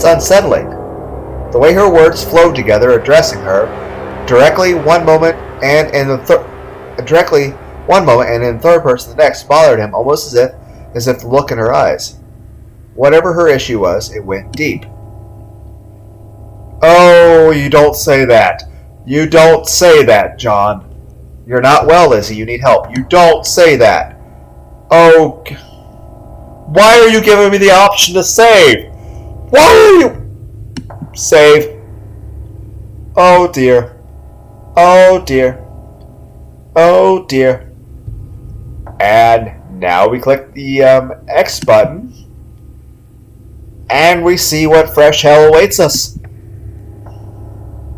unsettling. The way her words flowed together, addressing her directly one moment and in third person the next, bothered him almost as if the look in her eyes. Whatever her issue was, it went deep. Oh, you don't say that. You don't say that, John. You're not well, Lizzie. You need help. You don't say that. Oh, why are you giving me the option to save? Why are you... Save. Oh, dear. Oh, dear. Oh, dear. And now we click the X button. And we see what fresh hell awaits us.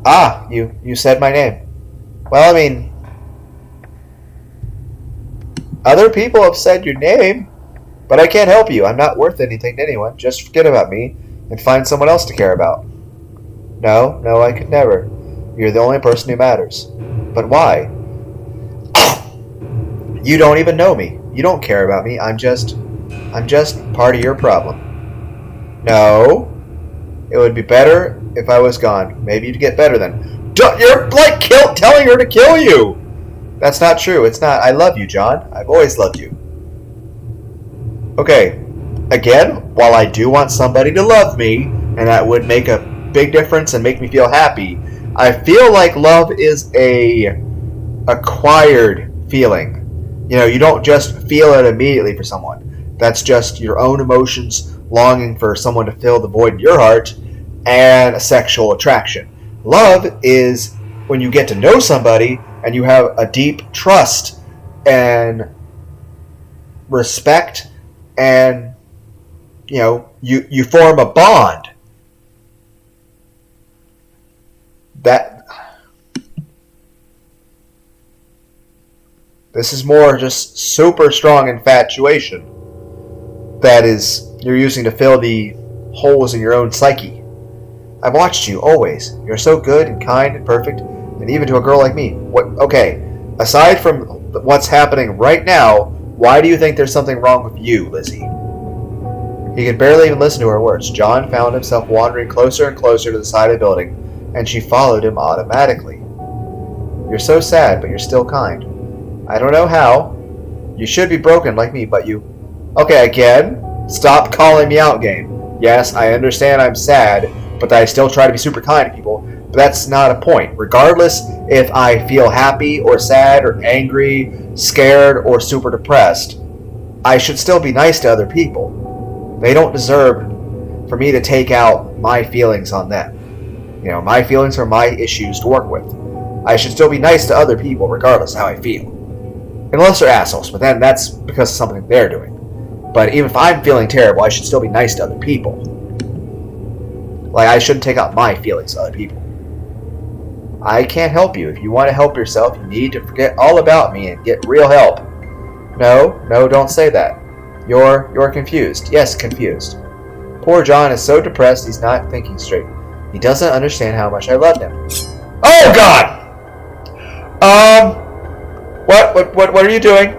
Ah, you said my name. Well, I mean... Other people have said your name, but I can't help you. I'm not worth anything to anyone. Just forget about me and find someone else to care about. No, I could never. You're the only person who matters. But why? You don't even know me. You don't care about me. I'm just part of your problem. No. It would be better if I was gone. Maybe you'd get better then. You're like telling her to kill you! That's not true. It's not. I love you, John. I've always loved you. Okay. Again, while I do want somebody to love me, and that would make a big difference and make me feel happy, I feel like love is a acquired feeling. You know, you don't just feel it immediately for someone. That's just your own emotions longing for someone to fill the void in your heart and a sexual attraction. Love is when you get to know somebody and you have a deep trust and respect, and you form a bond. This is more just super strong infatuation that is you're using to fill the holes in your own psyche. I've watched you always. You're so good and kind and perfect, and even to a girl like me. Okay, aside from what's happening right now, why do you think there's something wrong with you, Lizzie? He could barely even listen to her words. John found himself wandering closer and closer to the side of the building, and she followed him automatically. You're so sad, but you're still kind. I don't know how. You should be broken like me, but you... Okay, again, stop calling me out, game. Yes, I understand I'm sad, but I still try to be super kind to people, but that's not a point. Regardless if I feel happy or sad or angry, scared or super depressed, I should still be nice to other people. They don't deserve for me to take out my feelings on them. My feelings are my issues to work with. I should still be nice to other people regardless of how I feel. Unless they're assholes, but then that's because of something they're doing. But even if I'm feeling terrible, I should still be nice to other people. Like, I shouldn't take out my feelings to other people. I can't help you. If you want to help yourself, you need to forget all about me and get real help. No, don't say that. You're confused. Yes, confused. Poor John is so depressed he's not thinking straight. He doesn't understand how much I love him. Oh, God! What are you doing?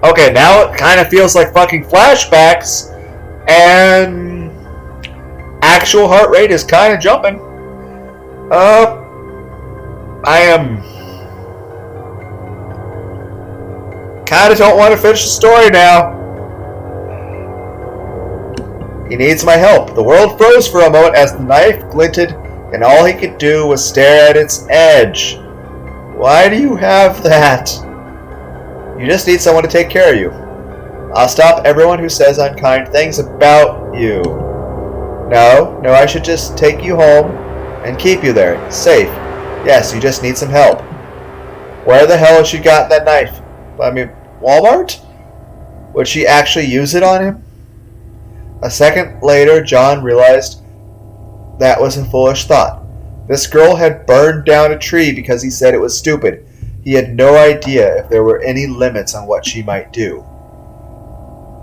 Okay, now it kind of feels like fucking flashbacks, and actual heart rate is kind of jumping. I am kind of don't want to finish the story now. He needs my help. The world froze for a moment as the knife glinted, and all he could do was stare at its edge. Why do you have that? You just need someone to take care of you. I'll stop everyone who says unkind things about you. No, I should just take you home and keep you there, safe. Yes, you just need some help. Where the hell has she got that knife? Walmart? Would she actually use it on him? A second later, John realized that was a foolish thought. This girl had burned down a tree because he said it was stupid. He had no idea if there were any limits on what she might do.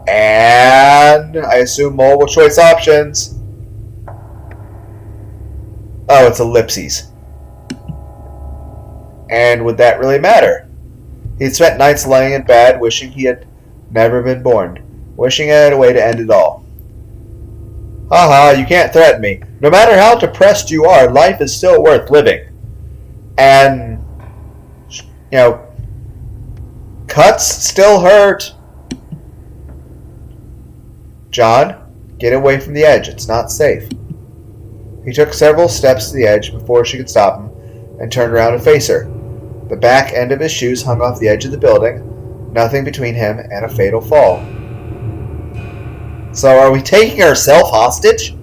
And I assume multiple choice options. Oh, it's ellipses. And would that really matter? He'd spent nights lying in bed, wishing he had never been born, wishing he had a way to end it all. Haha, you can't threaten me. No matter how depressed you are, life is still worth living. And, cuts still hurt. John, get away from the edge. It's not safe. He took several steps to the edge before she could stop him and turned around to face her. The back end of his shoes hung off the edge of the building, nothing between him and a fatal fall. So are we taking ourselves hostage?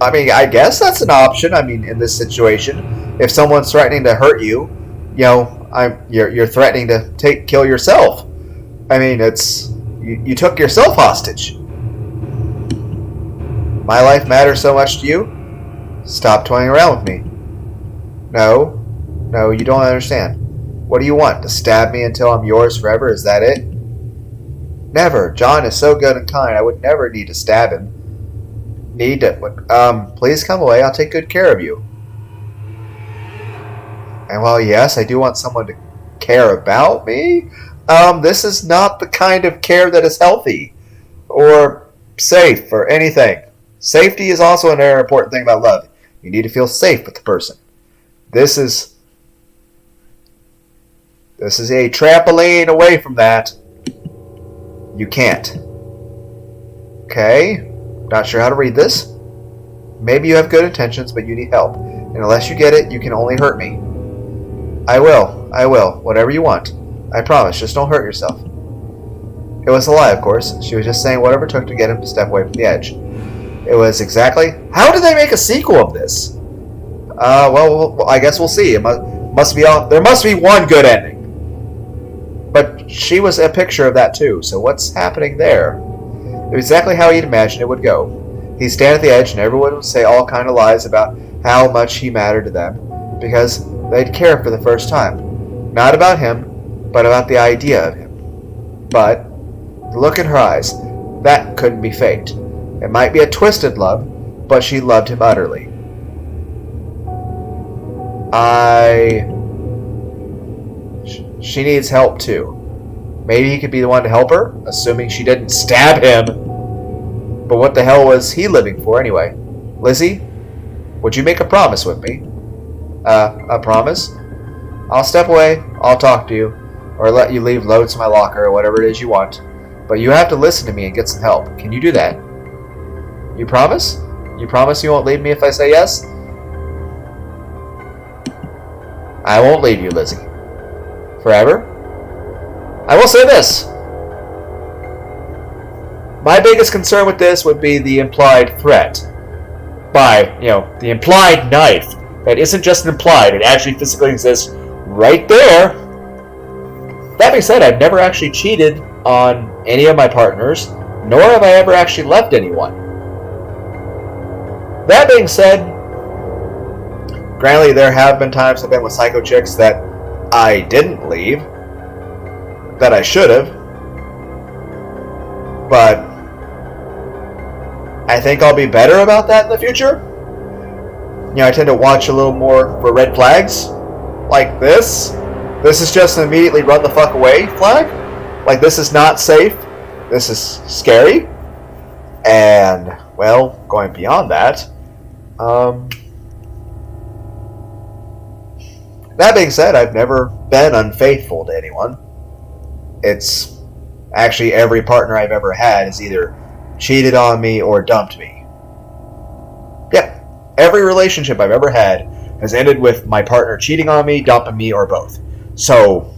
I guess that's an option. In this situation, if someone's threatening to hurt you, you're threatening to kill yourself. It's you took yourself hostage. My life matters so much to you? Stop toying around with me. No, you don't understand. What do you want? To stab me until I'm yours forever? Is that it? Never. John is so good and kind. I would never need to stab him. Please come away. I'll take good care of you. And while yes, I do want someone to care about me, this is not the kind of care that is healthy or safe or anything. Safety is also an very important thing about love. You need to feel safe with the person. This is a trampoline away from that. You can't. Okay? Not sure how to read this. Maybe you have good intentions, but you need help. And unless you get it, you can only hurt me. I will. Whatever you want. I promise. Just don't hurt yourself. It was a lie, of course. She was just saying whatever it took to get him to step away from the edge. It was exactly... How did they make a sequel of this? Well, I guess we'll see. There must be one good ending. But she was a picture of that too, so what's happening there? It was exactly how he'd imagined it would go. He'd stand at the edge and everyone would say all kind of lies about how much he mattered to them, because they'd care for the first time. Not about him, but about the idea of him. But the look in her eyes, that couldn't be faked. It might be a twisted love, but she loved him utterly. She needs help too. Maybe he could be the one to help her, assuming she didn't stab him. But what the hell was he living for anyway? Lizzie, would you make a promise with me? A promise? I'll step away, I'll talk to you, or let you leave loads in my locker or whatever it is you want. But you have to listen to me and get some help. Can you do that? You promise? You promise you won't leave me if I say yes? I won't leave you, Lizzie. Forever? I will say this. My biggest concern with this would be the implied threat. By, the implied knife. That isn't just implied, it actually physically exists right there. That being said, I've never actually cheated on any of my partners, nor have I ever actually left anyone. That being said, granted, there have been times I've been with psycho chicks that I didn't leave, that I should have, but I think I'll be better about that in the future. I tend to watch a little more for red flags, like this. This is just an immediately run the fuck away flag. Like, this is not safe. This is scary. And, well, going beyond that, that being said, I've never been unfaithful to anyone. It's actually every partner I've ever had has either cheated on me or dumped me. Yeah, every relationship I've ever had has ended with my partner cheating on me, dumping me, or both. So,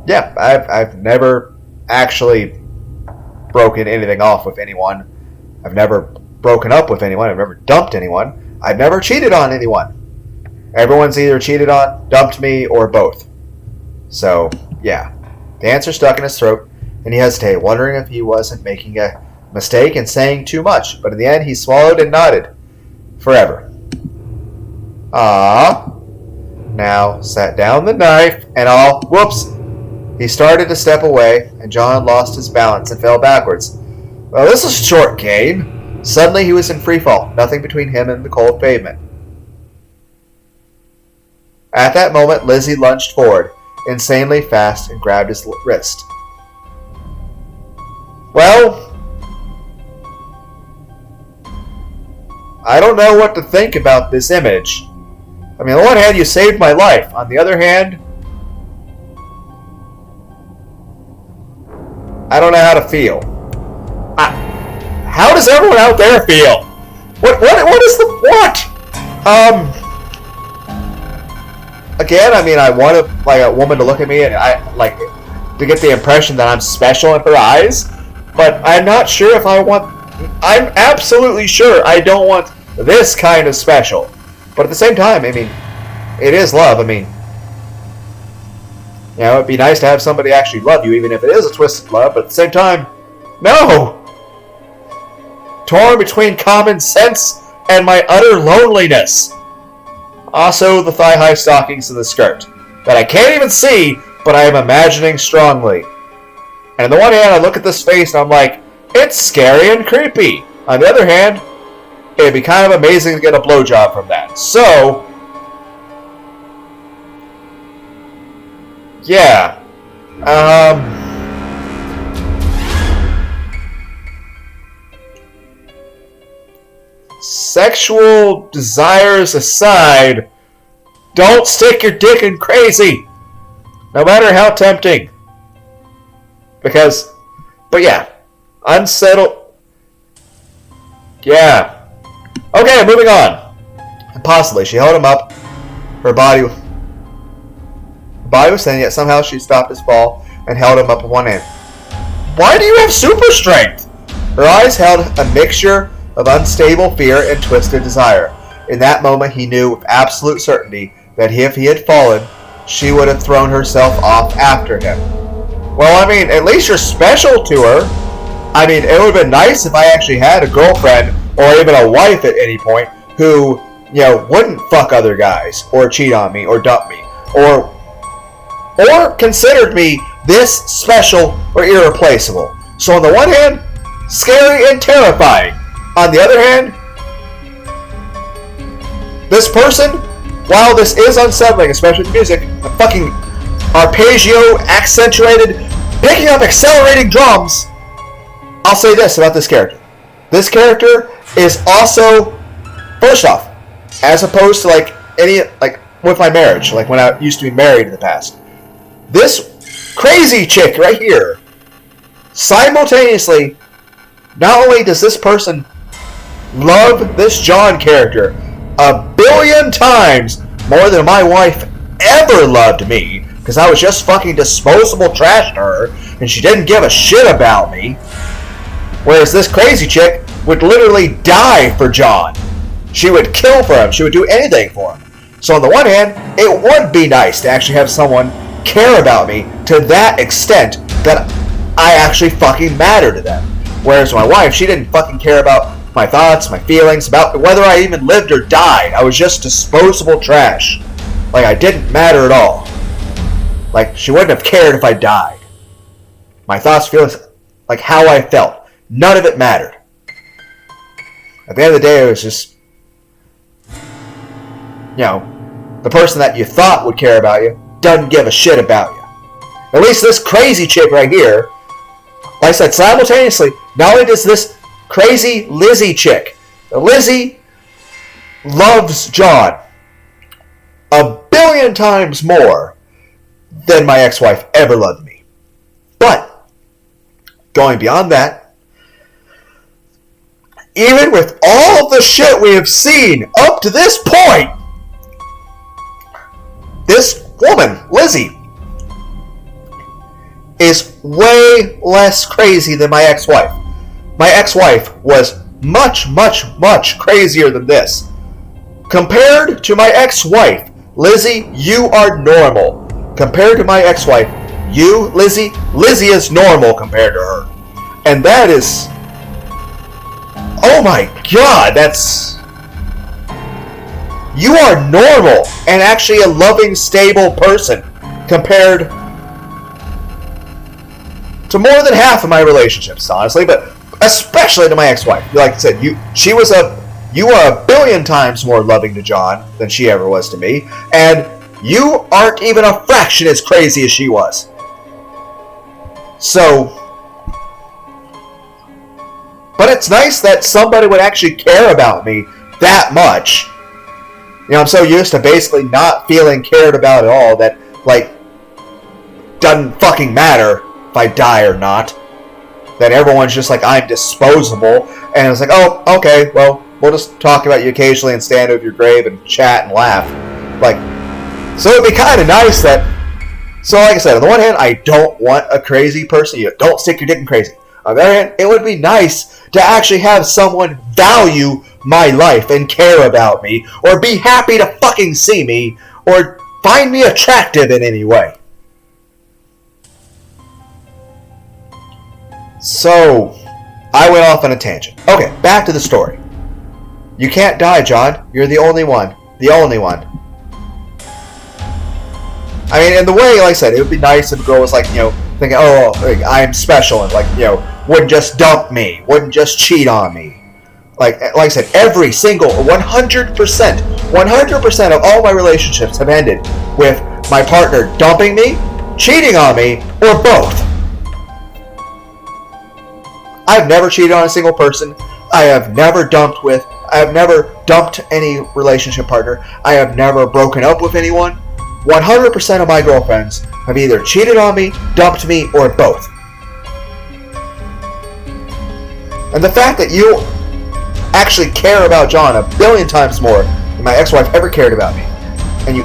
yeah, I've never actually broken anything off with anyone. I've never broken up with anyone. I've never dumped anyone. I've never cheated on anyone. Everyone's either cheated on, dumped me, or both. So, yeah. The answer stuck in his throat, and he hesitated, wondering if he wasn't making a mistake and saying too much. But in the end, he swallowed and nodded. Forever. Now, sat down the knife, and whoops. He started to step away, and John lost his balance and fell backwards. Well, this is a short game. Suddenly, he was in free fall, nothing between him and the cold pavement. At that moment, Lizzie lunged forward, insanely fast, and grabbed his wrist. Well, I don't know what to think about this image. I mean, on the one hand, you saved my life. On the other hand, I don't know how to feel. How does everyone out there feel? What is the, what? Again, I mean, I want a woman to look at me and to get the impression that I'm special in her eyes, but I'm not sure if I'm absolutely sure I don't want this kind of special. But at the same time, I mean, it is love. I mean, it'd be nice to have somebody actually love you, even if it is a twisted love, but at the same time, no! Torn between common sense and my utter loneliness. Also, the thigh-high stockings and the skirt that I can't even see, but I am imagining strongly. And on the one hand, I look at this face and I'm like, it's scary and creepy. On the other hand, it'd be kind of amazing to get a blowjob from that. So, yeah. Sexual desires aside, don't stick your dick in crazy, no matter how tempting. But yeah, unsettled. Yeah. Okay, moving on. Impossibly, she held him up. Her body was thin, yet somehow she stopped his fall and held him up with one hand. Why do you have super strength? Her eyes held a mixture of unstable fear and twisted desire. In that moment, he knew with absolute certainty that if he had fallen, she would have thrown herself off after him. Well, I mean, at least you're special to her. I mean, it would have been nice if I actually had a girlfriend or even a wife at any point who, wouldn't fuck other guys or cheat on me or dump me or considered me this special or irreplaceable. So on the one hand, scary and terrifying. On the other hand, this person, while this is unsettling, especially the music, the fucking arpeggio, accentuated, picking up accelerating drums, I'll say this about this character. This character is also, first off, as opposed to with my marriage, like when I used to be married in the past, this crazy chick right here, simultaneously, not only does this person love this John character 1 billion times more than my wife ever loved me, because I was just fucking disposable trash to her, and she didn't give a shit about me, whereas this crazy chick would literally die for John. She would kill for him. She would do anything for him. So on the one hand, it would be nice to actually have someone care about me to that extent that I actually fucking matter to them. Whereas my wife, she didn't fucking care about my thoughts, my feelings, about whether I even lived or died. I was just disposable trash. Like, I didn't matter at all. Like, she wouldn't have cared if I died. My thoughts, feelings, like how I felt. None of it mattered. At the end of the day, it was just, the person that you thought would care about you doesn't give a shit about you. At least this crazy chick right here, like I said, simultaneously, not only does this crazy Lizzie chick, Lizzie loves John 1 billion times more than my ex-wife ever loved me. But, going beyond that, even with all of the shit we have seen up to this point, this woman, Lizzie, is way less crazy than my ex-wife. My ex-wife was much, much, much crazier than this. Compared to my ex-wife, Lizzie, you are normal. Compared to my ex-wife, you, Lizzie is normal compared to her. And that is... oh my god, that's... you are normal and actually a loving, stable person compared to more than half of my relationships, honestly, but especially to my ex-wife. Like I said, you are 1 billion times more loving to John than she ever was to me, and you aren't even a fraction as crazy as she was. So, but it's nice that somebody would actually care about me that much. I'm so used to basically not feeling cared about at all that, doesn't fucking matter if I die or not. That everyone's just like, I'm disposable. And it's like, oh, okay, well, we'll just talk about you occasionally and stand over your grave and chat and laugh. So it'd be kind of nice that... so like I said, on the one hand, I don't want a crazy person. You don't stick your dick in crazy. On the other hand, it would be nice to actually have someone value my life and care about me, or be happy to fucking see me, or find me attractive in any way. So, I went off on a tangent. Okay, back to the story. You can't die, John. You're the only one. The only one. I mean, in the way, like I said, it would be nice if a girl was thinking, oh, I'm special, and wouldn't just dump me, wouldn't just cheat on me. Like I said, every single 100% of all my relationships have ended with my partner dumping me, cheating on me, or both. I've never cheated on a single person. I have never dumped any relationship partner. I have never broken up with anyone. 100% of my girlfriends have either cheated on me, dumped me, or both. And the fact that you actually care about John 1 billion times more than my ex-wife ever cared about me, and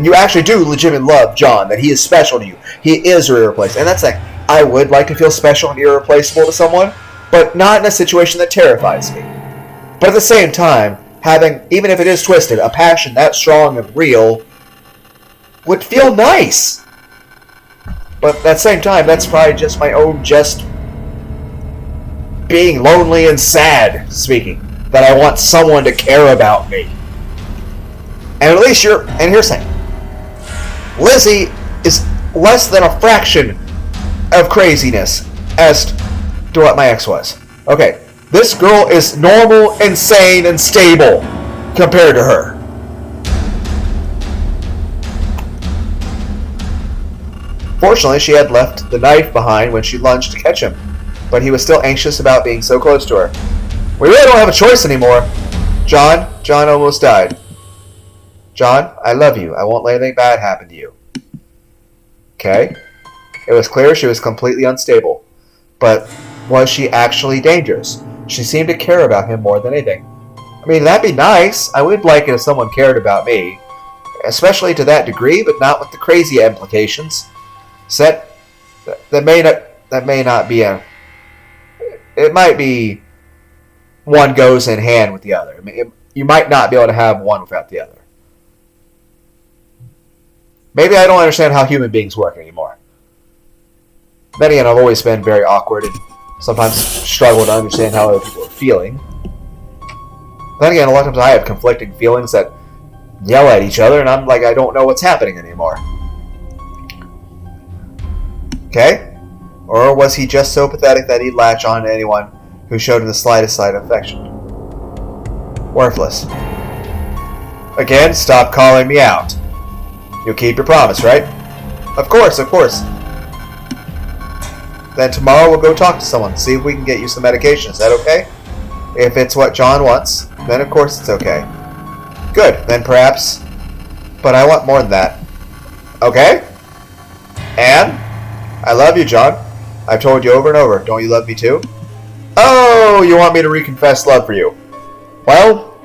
you actually do legitimately love John, that he is special to you, he is irreplaceable, and that's I would like to feel special and irreplaceable to someone, but not in a situation that terrifies me. But at the same time, having, even if it is twisted, a passion that strong and real would feel nice. But at the same time, that's probably just my own just being lonely and sad speaking. That I want someone to care about me. And at least and here's the thing. Lizzie is less than a fraction of craziness as to what my ex was. Okay, this girl is normal, insane, and stable compared to her. Fortunately, she had left the knife behind when she lunged to catch him, but he was still anxious about being so close to her. We really don't have a choice anymore. John almost died. John, I love you. I won't let anything bad happen to you. Okay. It was clear she was completely unstable. But was she actually dangerous? She seemed to care about him more than anything. I mean, that'd be nice. I would like it if someone cared about me. Especially to that degree, but not with the crazy implications. That may not be a... It might be one goes in hand with the other. I mean, you might not be able to have one without the other. Maybe I don't understand how human beings work anymore. Then again, I've always been very awkward and sometimes struggle to understand how other people are feeling. Then again, a lot of times I have conflicting feelings that yell at each other, and I'm like, I don't know what's happening anymore. Okay? Or was he just so pathetic that he'd latch on to anyone who showed him the slightest sign of affection? Worthless. Again, stop calling me out. You'll keep your promise, right? Of course. Then tomorrow we'll go talk to someone, see if we can get you some medication. Is that okay? If it's what John wants, then of course it's okay. Good, then perhaps... But I want more than that. Okay? And? I love you, John. I've told you over and over. Don't you love me too? Oh, you want me to reconfess love for you? Well,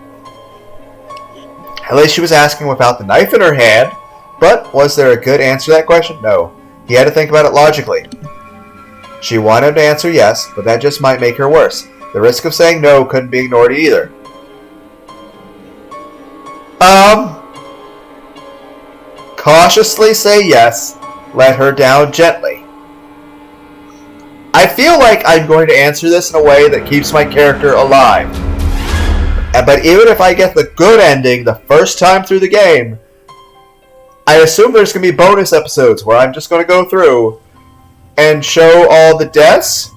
at least she was asking without the knife in her hand. But was there a good answer to that question? No. He had to think about it logically. She wanted to answer yes, but that just might make her worse. The risk of saying no couldn't be ignored either. Cautiously say yes. Let her down gently. I feel like I'm going to answer this in a way that keeps my character alive. But even if I get the good ending the first time through the game, I assume there's going to be bonus episodes where I'm just going to go through and show all the deaths.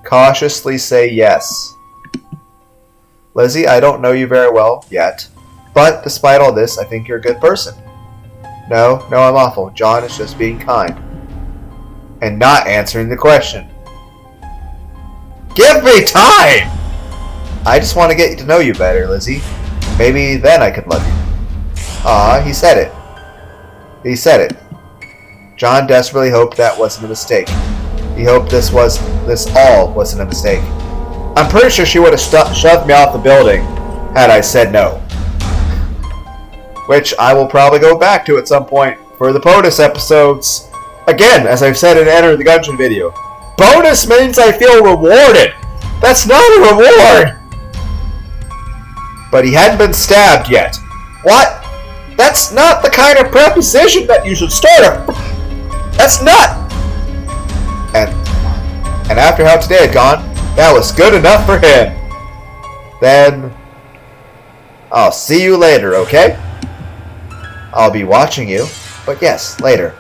Cautiously say yes. Lizzie, I don't know you very well yet, but despite all this, I think you're a good person. No, I'm awful. John is just being kind. And not answering the question. Give me time! I just want to get to know you better, Lizzie. Maybe then I could love you. Ah, he said it. John desperately hoped that wasn't a mistake. He hoped this all wasn't a mistake. I'm pretty sure she would have shoved me off the building had I said no. Which I will probably go back to at some point for the bonus episodes. Again, as I've said in Enter the Gungeon video, bonus means I feel rewarded. That's not a reward! But he hadn't been stabbed yet. What? That's not the kind of preposition that you should start. That's not... And after how today had gone, that was good enough for him. Then... I'll see you later, okay? I'll be watching you. But yes, later.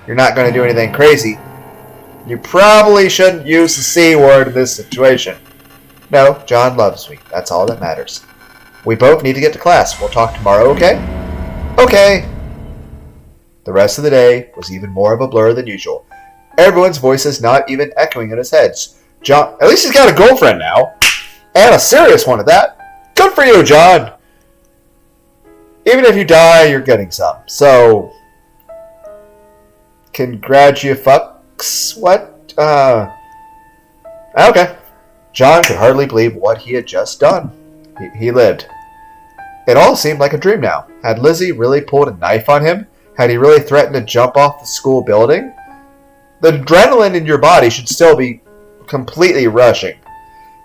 You're not going to do anything crazy. You probably shouldn't use the C word in this situation. No, John loves me. That's all that matters. We both need to get to class. We'll talk tomorrow, okay? Okay. The rest of the day was even more of a blur than usual. Everyone's voices not even echoing in his head. John, at least he's got a girlfriend now. And a serious one at that. Good for you, John. Even if you die, you're getting some. So, congratulations. What? Okay. John could hardly believe what he had just done. He lived. It all seemed like a dream now. Had Lizzie really pulled a knife on him? Had he really threatened to jump off the school building? The adrenaline in your body should still be completely rushing.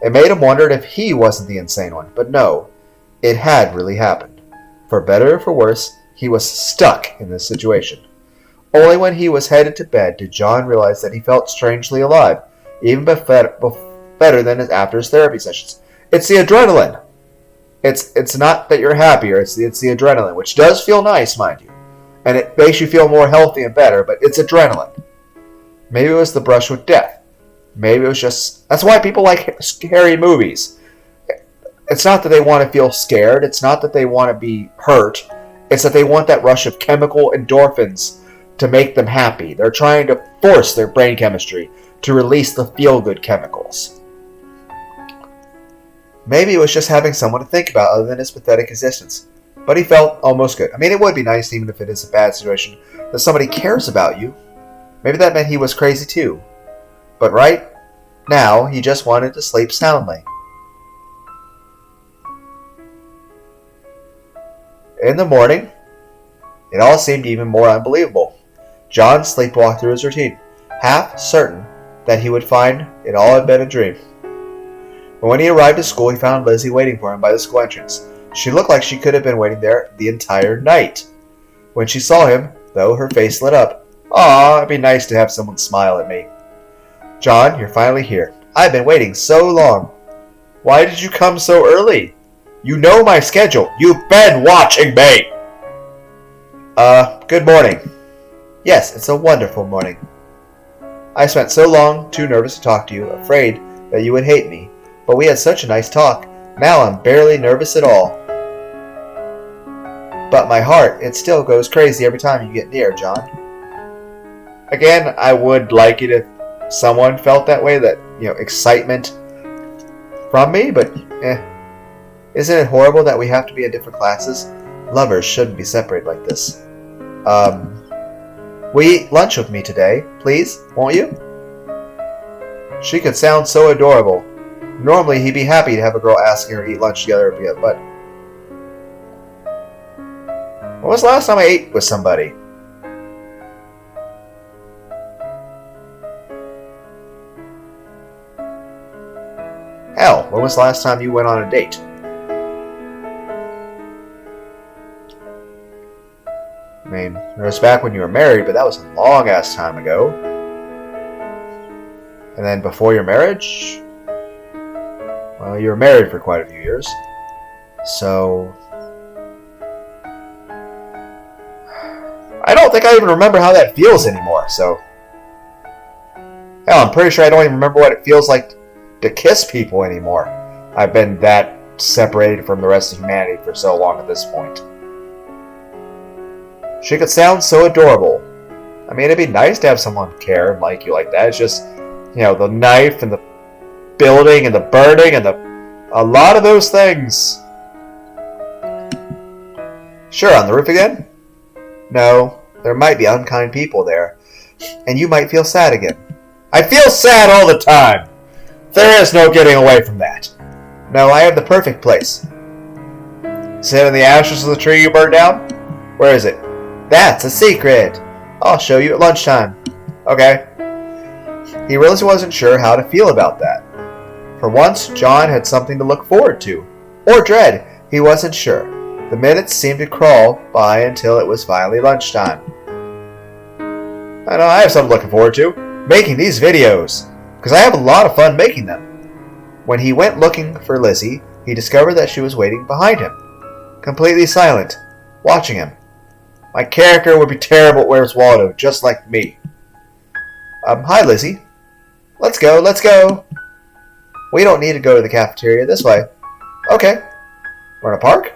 It made him wonder if he wasn't the insane one, but no, it had really happened. For better or for worse, he was stuck in this situation. Only when he was headed to bed did John realize that he felt strangely alive, even better than after his therapy sessions. It's the adrenaline. It's not that you're happier, it's the adrenaline, which does feel nice, mind you. And it makes you feel more healthy and better, but it's adrenaline. Maybe it was the brush with death. Maybe it was just... That's why people like scary movies. It's not that they want to feel scared. It's not that they want to be hurt. It's that they want that rush of chemical endorphins to make them happy. They're trying to force their brain chemistry to release the feel-good chemicals. Maybe it was just having someone to think about other than his pathetic existence. But he felt almost good. I mean, it would be nice, even if it is a bad situation, that somebody cares about you. Maybe that meant he was crazy too. But right now, he just wanted to sleep soundly. In the morning, it all seemed even more unbelievable. John sleepwalked through his routine, half certain that he would find it all had been a dream. But when he arrived at school, he found Lizzie waiting for him by the school entrance. She looked like she could have been waiting there the entire night. When she saw him, though, her face lit up. "Aw, it'd be nice to have someone smile at me." "John, you're finally here. I've been waiting so long." "Why did you come so early? You know my schedule. You've been watching me." Good morning." "Yes, it's a wonderful morning. I spent so long, too nervous to talk to you, afraid that you would hate me. But we had such a nice talk. Now I'm barely nervous at all. But my heart, it still goes crazy every time you get near, John." Again, I would like it if someone felt that way, that, excitement from me, but isn't it horrible that we have to be in different classes? Lovers shouldn't be separated like this. Will you eat lunch with me today, please, won't you? She could sound so adorable. Normally, he'd be happy to have a girl asking her to eat lunch together, but... When was the last time I ate with somebody? Hell, when was the last time you went on a date? I mean, it was back when you were married, but that was a long-ass time ago. And then before your marriage? Well, you were married for quite a few years. So... I don't think I even remember how that feels anymore, so... Hell, I'm pretty sure I don't even remember what it feels like to kiss people anymore. I've been that separated from the rest of humanity for so long at this point. She could sound so adorable. I mean, it'd be nice to have someone care and like you like that. It's just, the knife and the building and the burning and a lot of those things. Sure, on the roof again? No, there might be unkind people there, and you might feel sad again. I feel sad all the time. There is no getting away from that. No, I have the perfect place. Sit in the ashes of the tree you burned down? Where is it? That's a secret. I'll show you at lunchtime. Okay. He really wasn't sure how to feel about that. For once, John had something to look forward to. Or dread. He wasn't sure. The minutes seemed to crawl by until it was finally lunchtime. I know, I have something looking forward to. Making these videos. Because I have a lot of fun making them. When he went looking for Lizzie, he discovered that she was waiting behind him. Completely silent. Watching him. My character would be terrible at Where's Waldo, just like me. Hi Lizzie. Let's go. We don't need to go to the cafeteria, this way. Okay. We're in a park?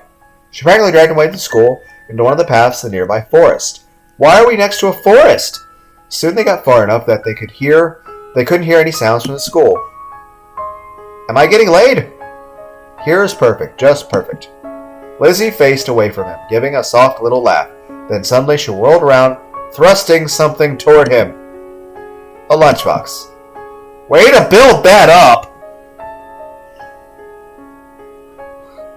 She practically dragged him away from school into one of the paths of the nearby forest. Why are we next to a forest? Soon they got far enough that they couldn't hear any sounds from the school. Am I getting laid? Here is perfect, just perfect. Lizzie faced away from him, giving a soft little laugh. Then suddenly she whirled around, thrusting something toward him. A lunchbox. Way to build that up!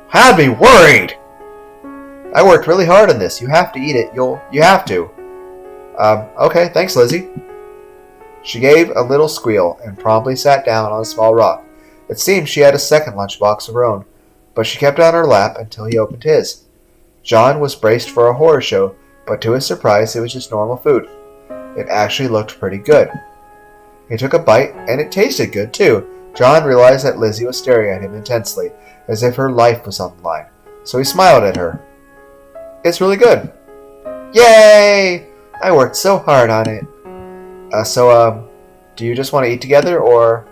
Had me worried! I worked really hard on this. You have to eat it. You have to. Okay, thanks, Lizzie. She gave a little squeal and promptly sat down on a small rock. It seemed she had a second lunchbox of her own, but she kept it on her lap until he opened his. John was braced for a horror show, but to his surprise, it was just normal food. It actually looked pretty good. He took a bite, and it tasted good, too. John realized that Lizzie was staring at him intensely, as if her life was on the line, so he smiled at her. It's really good. Yay! I worked so hard on it. Do you just want to eat together, or...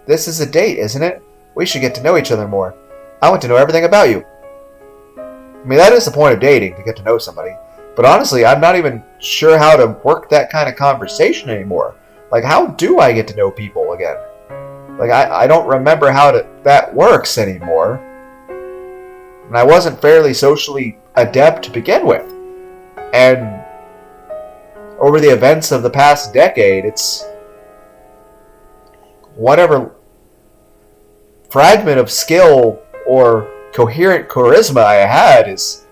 This is a date, isn't it? We should get to know each other more. I want to know everything about you. I mean, that is the point of dating, to get to know somebody. But honestly, I'm not even sure how to work that kind of conversation anymore. Like, how do I get to know people again? Like, I don't remember how that works anymore. And I wasn't fairly socially adept to begin with. And over the events of the past decade, it's whatever fragment of skill or coherent charisma I had it's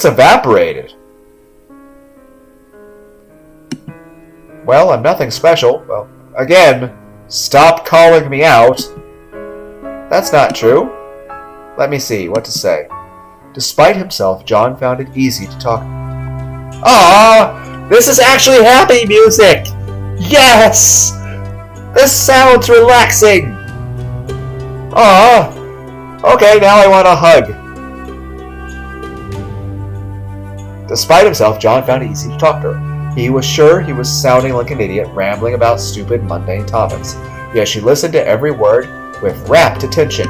evaporated. Well, I'm nothing special. Well, again, stop calling me out. That's not true. Let me see what to say. Despite himself, John found it easy to talk. Ah, this is actually happy music! Yes! This sounds relaxing! Ah, okay, now I want a hug. Despite himself, John found it easy to talk to her. He was sure he was sounding like an idiot, rambling about stupid, mundane topics. Yet she listened to every word with rapt attention.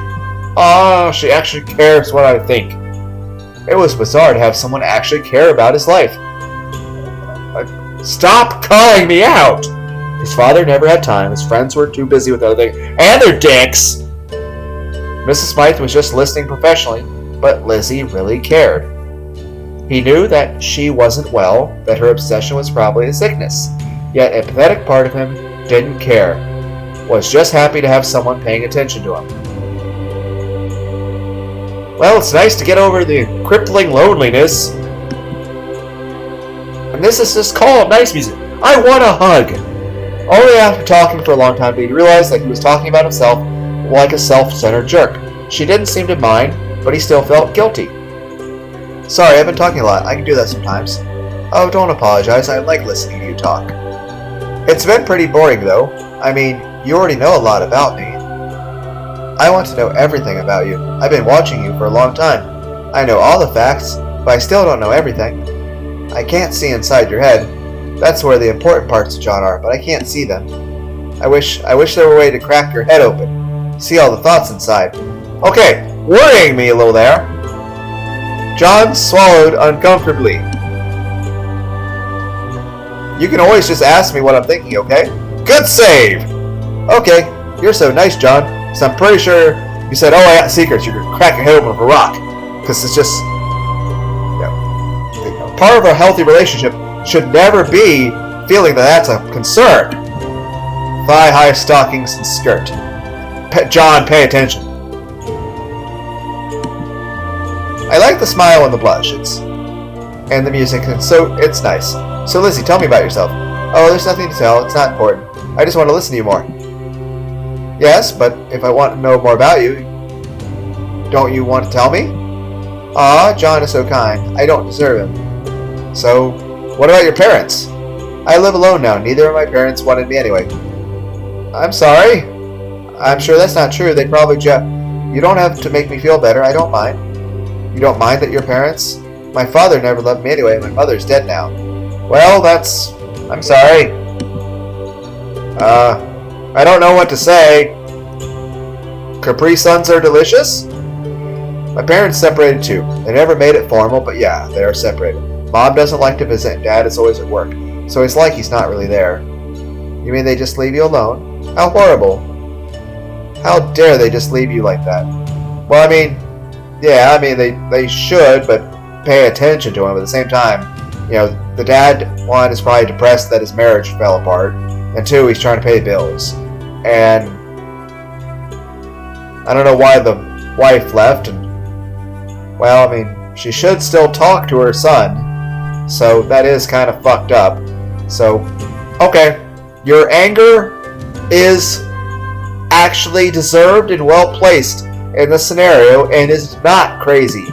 Ah, she actually cares what I think. It was bizarre to have someone actually care about his life. Stop calling me out! His father never had time. His friends were too busy with other things. And their dicks! Mrs. Smythe was just listening professionally, but Lizzie really cared. He knew that she wasn't well, that her obsession was probably a sickness. Yet a pathetic part of him didn't care, was just happy to have someone paying attention to him. Well, it's nice to get over the crippling loneliness. And this is just calm, nice music. I want a hug! Only after talking for a long time did he realize that he was talking about himself like a self-centered jerk. She didn't seem to mind, but he still felt guilty. Sorry, I've been talking a lot. I can do that sometimes. Oh, don't apologize. I like listening to you talk. It's been pretty boring, though. I mean, you already know a lot about me. I want to know everything about you. I've been watching you for a long time. I know all the facts, but I still don't know everything. I can't see inside your head. That's where the important parts of John are, but I can't see them. I wish there were a way to crack your head open. See all the thoughts inside. Okay, worrying me a little there. John swallowed uncomfortably. You can always just ask me what I'm thinking, okay? Good save! Okay, you're so nice, John. So I'm pretty sure you said, oh, I got secrets. You're going to crack your head open with a rock. Because it's just... part of a healthy relationship should never be feeling that that's a concern. Thigh-high stockings and skirt. John, pay attention. I like the smile and the blush, and the music, and so it's nice. So Lizzie, tell me about yourself. Oh, there's nothing to tell. It's not important. I just want to listen to you more. Yes, but if I want to know more about you, don't you want to tell me? Ah, John is so kind. I don't deserve him. So, what about your parents? I live alone now. Neither of my parents wanted me anyway. I'm sorry. I'm sure that's not true. They probably just... You don't have to make me feel better. I don't mind. You don't mind that your parents... My father never loved me anyway. My mother's dead now. Well, that's... I'm sorry. I don't know what to say. Capri Suns are delicious? My parents separated too. They never made it formal, but yeah, they are separated. Mom doesn't like to visit and Dad is always at work, so it's like he's not really there. You mean they just leave you alone? How horrible. How dare they just leave you like that? Well, I mean, yeah, they should, but pay attention to him at the same time. You know, the dad, one, is probably depressed that his marriage fell apart, and two, he's trying to pay bills. And I don't know why the wife left, and, well, I mean, she should still talk to her son, so that is kind of fucked up. So, okay, your anger is actually deserved and well placed in the scenario and is not crazy.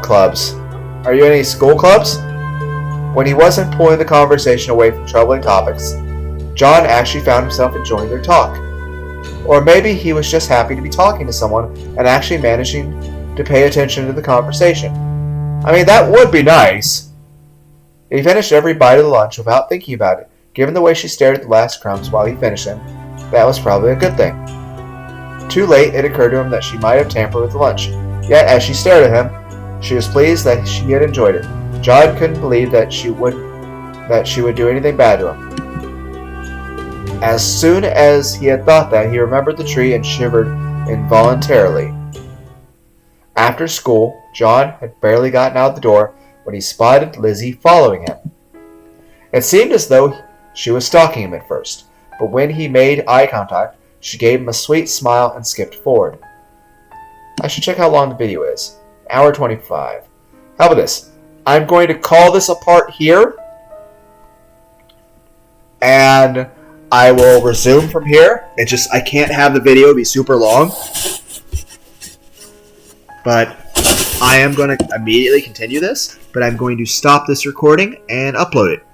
Clubs. Are you in any school clubs? When he wasn't pulling the conversation away from troubling topics, John actually found himself enjoying their talk. Or maybe he was just happy to be talking to someone and actually managing to pay attention to the conversation. I mean, that would be nice. He finished every bite of the lunch without thinking about it. Given the way she stared at the last crumbs while he finished them, that was probably a good thing. Too late, it occurred to him that she might have tampered with the lunch. Yet, as she stared at him, she was pleased that she had enjoyed it. John couldn't believe that she would do anything bad to him. As soon as he had thought that, he remembered the tree and shivered involuntarily. After school, John had barely gotten out the door when he spotted Lizzie following him. It seemed as though she was stalking him at first, but when he made eye contact, she gave him a sweet smile and skipped forward. I should check how long the video is. 1:25. How about this? I'm going to call this apart here, and I will resume from here. I can't have the video be super long, but I am going to immediately continue this, but I'm going to stop this recording and upload it.